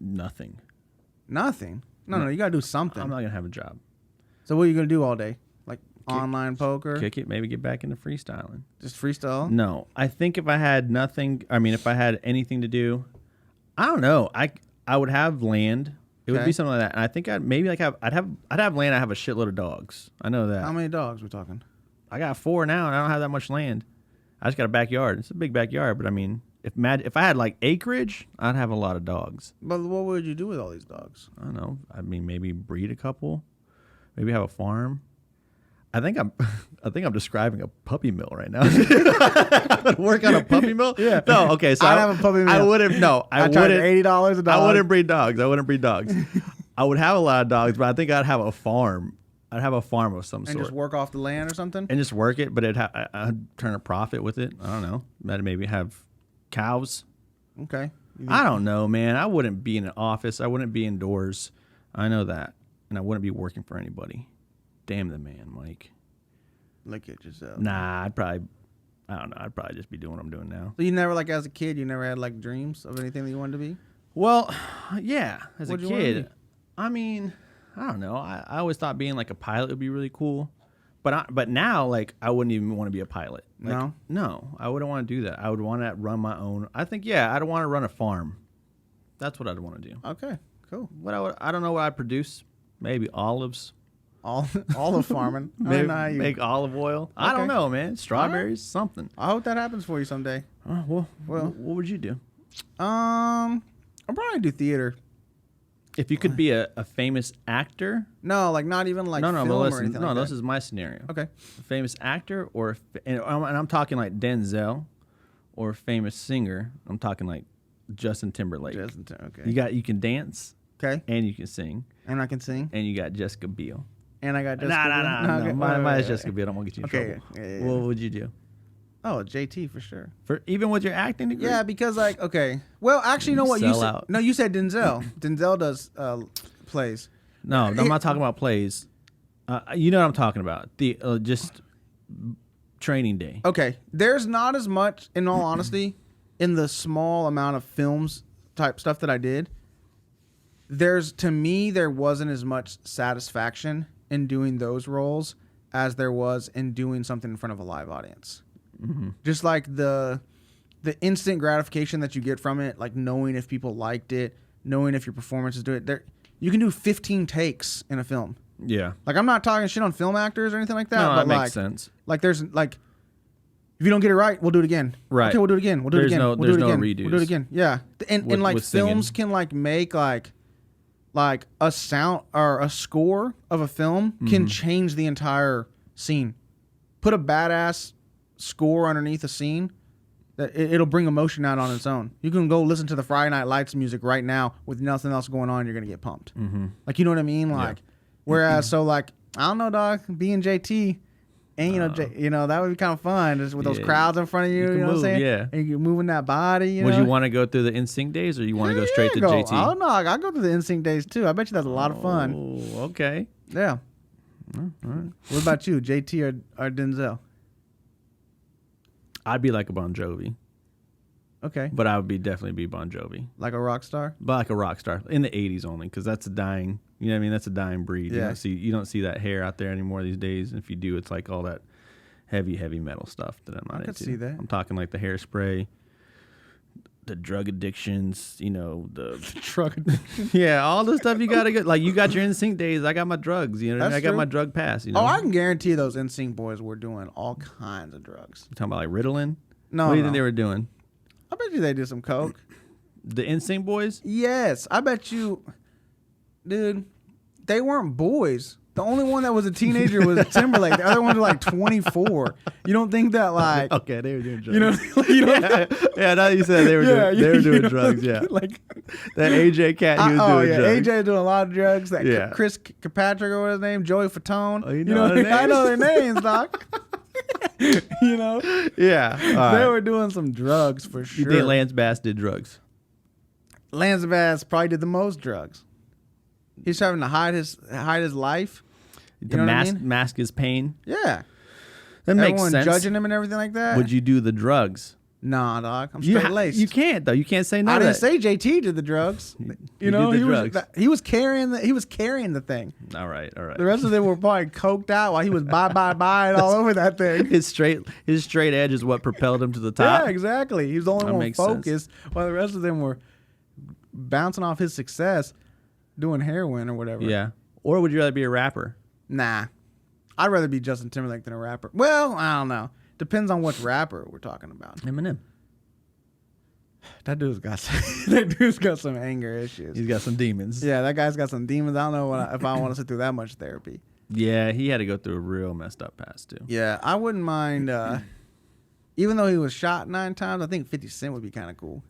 Nothing. Nothing? No, you got to do something. I'm not going to have a job. So what are you going to do all day? Like online poker? Kick it, maybe get back into freestyling. Just freestyle? No. I think if I had if I had anything to do, I don't know. I would have land. It would be something like that. And I think I'd have land. I have a shitload of dogs. I know that. How many dogs are we talking? I got 4 now, and I don't have that much land. I just got a backyard. It's a big backyard, but if I had like acreage, I'd have a lot of dogs. But what would you do with all these dogs? I don't know. Maybe breed a couple. Maybe have a farm. I think I'm describing a puppy mill right now. I would work on a puppy mill. Yeah. No. Okay. So I'd have a puppy mill. I wouldn't. No. I charge wouldn't. $80 a dog. I wouldn't breed dogs. I would have a lot of dogs, but I think I'd have a farm. I'd have a farm of some sort. And just work off the land or something? And just work it, but I'd turn a profit with it. I don't know. I'd maybe have cows. Okay. I don't know, man. I wouldn't be in an office. I wouldn't be indoors. I know that. And I wouldn't be working for anybody. Damn the man, Mike. Look at yourself. Nah, I'd probably just be doing what I'm doing now. So you never, like, as a kid, you never had, like, dreams of anything that you wanted to be? Well, yeah. As What'd a you wanna kid, be? I mean, I don't know. I always thought being like a pilot would be really cool, but now like I wouldn't even want to be a pilot. Like, no, I wouldn't want to do that. I would want to run my own. I think I'd want to run a farm. That's what I'd want to do. Okay, cool. I don't know what I'd produce. Maybe olives. Olive farming. Maybe make olive oil. Okay. I don't know, man. Strawberries, something. I hope that happens for you someday. Well, what would you do? I'll probably do theater. If you could be a famous actor. No, like not even like film but listen, or anything like this that. is my scenario. Okay. A famous actor and I'm talking like Denzel, or a famous singer. I'm talking like Justin Timberlake. Okay. You can dance. Okay. And you can sing. And I can sing. And you got Jessica Biel. And I got Jessica Biel. No. Okay. Mine is Jessica Biel. I don't want to get you in trouble. Yeah. What would you do? Oh, JT for sure. For even with your acting degree? Yeah, because like well, actually, you know what you said? Out. No, you said Denzel. Denzel does plays. No, I'm not talking about plays. You know what I'm talking about? The just training day. Okay, there's not as much, in all honesty, in the small amount of films type stuff that I did. To me, there wasn't as much satisfaction in doing those roles as there was in doing something in front of a live audience. Mm-hmm. Just like the instant gratification that you get from it, like knowing if people liked it, knowing if your performances do it. You can do 15 takes in a film. Yeah. Like, I'm not talking shit on film actors or anything like that. No, but that makes sense. Like, there's like, if you don't get it right, we'll do it again. Right. Okay, we'll do it again. We'll do it again. We'll do it again. Redos. We'll do it again. Yeah. And like films can like make like a sound or a score of a film can change the entire scene. Put a badass score underneath a scene, that it'll bring emotion out on its own. You can go listen to the Friday Night Lights music right now with nothing else going on. You're gonna get pumped. Mm-hmm. Like, you know what I mean? Like, whereas so like, I don't know, dog, being JT, and that would be kind of fun, just with those crowds in front of you. You know what I'm saying? Yeah. And you're moving that body. Would you want to go through the NSYNC days, or you want to go straight to JT? Oh no, I'll go through the NSYNC days too. I bet you that's a lot of fun. Oh, okay. Yeah. All right. What about you, JT or Denzel? I'd be like a Bon Jovi. Okay. But I would definitely be Bon Jovi. Like a rock star? But like a rock star. In the 80s only, because that's a dying, you know what I mean? That's a dying breed. Yeah. You don't see that hair out there anymore these days. And if you do, it's like all that heavy metal stuff that I'm not into. I could see that. I'm talking like the hairspray, the drug addictions, the drug addictions. Yeah, all the stuff you got to get. Like, you got your NSYNC days. I got my drugs. You know what I mean? I got my drug pass. Oh, I can guarantee those NSYNC boys were doing all kinds of drugs. You talking about like Ritalin? No. What do you think they were doing? I bet you they did some coke. The NSYNC boys? Yes, I bet you, dude. They weren't boys. The only one that was a teenager was Timberlake. The other ones were like 24. You don't think that like? Okay, they were doing drugs. Yeah. Now you said they were doing drugs. Yeah, like that AJ cat. He was doing drugs. AJ doing a lot of drugs. That Chris Kirkpatrick or what his name, Joey Fatone. Oh, you know their names? I know their names, doc. Yeah, they were doing some drugs for sure. You think Lance Bass did drugs? Lance Bass probably did the most drugs. He's having to hide his life. To mask his pain. Yeah. That makes sense. Everyone judging him and everything like that. Would you do the drugs? Nah, dog. I'm straight laced. You can't though. You can't say no. I to didn't that. say JT did the drugs. He was carrying the thing. All right. The rest of them were probably coked out while he was bye all over that thing. His straight edge is what propelled him to the top. Yeah, exactly. He was the only one focused, while the rest of them were bouncing off his success, doing heroin or whatever. Yeah. Or would you rather be a rapper? Nah. I'd rather be Justin Timberlake than a rapper. Well, I don't know. Depends on what rapper we're talking about. Eminem. That dude's got some anger issues. He's got some demons. Yeah, that guy's got some demons. I don't know if I want to sit through that much therapy. Yeah, he had to go through a real messed up past too. Yeah, I wouldn't mind. Even though he was shot 9 times, I think 50 Cent would be kind of cool.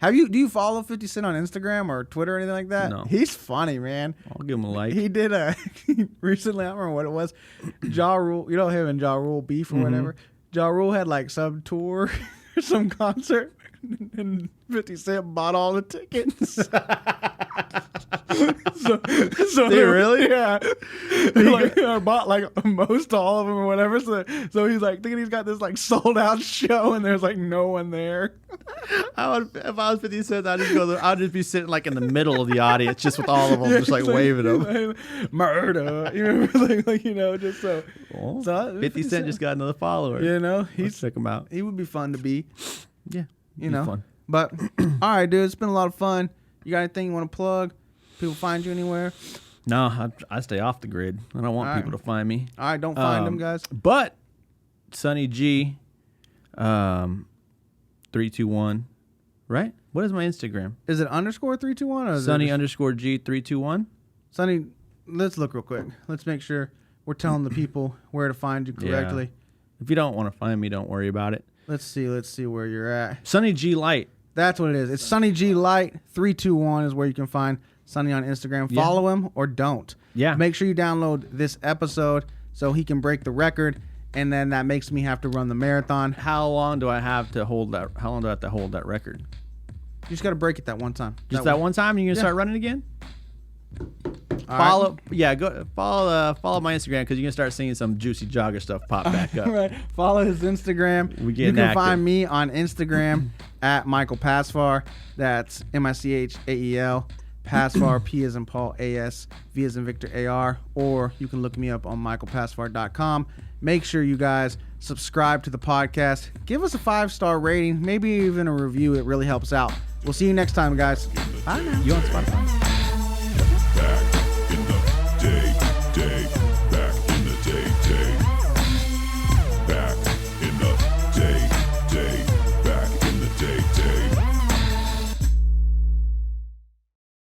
Do you follow 50 Cent on Instagram or Twitter or anything like that? No. He's funny, man. I'll give him a like. He did recently, I don't remember what it was. Ja Rule, him and Ja Rule beef or whatever. Ja Rule had like some tour or some concert, and 50 Cent bought all the tickets. so Did he really? Yeah. Like, I bought like most all of them or whatever. So he's like thinking he's got this like sold out show and there's like no one there. If I was 50 Cent, I'd just be sitting like in the middle of the audience, just with all of them, just like waving them. Murder. You remember, like just so. Well, So 50 Cent just got another follower. He's Check him out. he would be fun to be. Yeah, You know. fun. But all right, dude, it's been a lot of fun. You got anything you want to plug? People find you anywhere? No, I stay off the grid. I don't want All right. people to find me. All right, don't find them, guys. But Sonny G, 321, right? What is my Instagram? Is it _321 or is Sonny it _ G 321. Sonny? Let's look real quick. Let's make sure we're telling the people where to find you correctly. Yeah. If you don't want to find me, don't worry about it. Let's see where you're at. Sonny G Light. That's what it is. It's Sonny G Light 321 is where you can find Sonny on Instagram. Yeah. Follow him or don't. Yeah. Make sure you download this episode so he can break the record, and then that makes me have to run the marathon. How long do I have to hold that? How long do I have to hold that record? You just got to break it that one time. Just that one time, and you're gonna start running again? All Follow, yeah, go follow my Instagram because you're gonna start seeing some juicy jogger stuff pop back up. Right. Follow his Instagram. We You getting can active. find me on Instagram at Michael Pasvar. That's MICHAEL. Pasvar, P as in Paul, AS, V as in Victor, AR. Or you can look me up on michaelpasvar.com. Make sure you guys subscribe to the podcast. Give us a 5-star rating, maybe even a review. It really helps out. We'll see you next time, guys. Bye now. You on Spotify?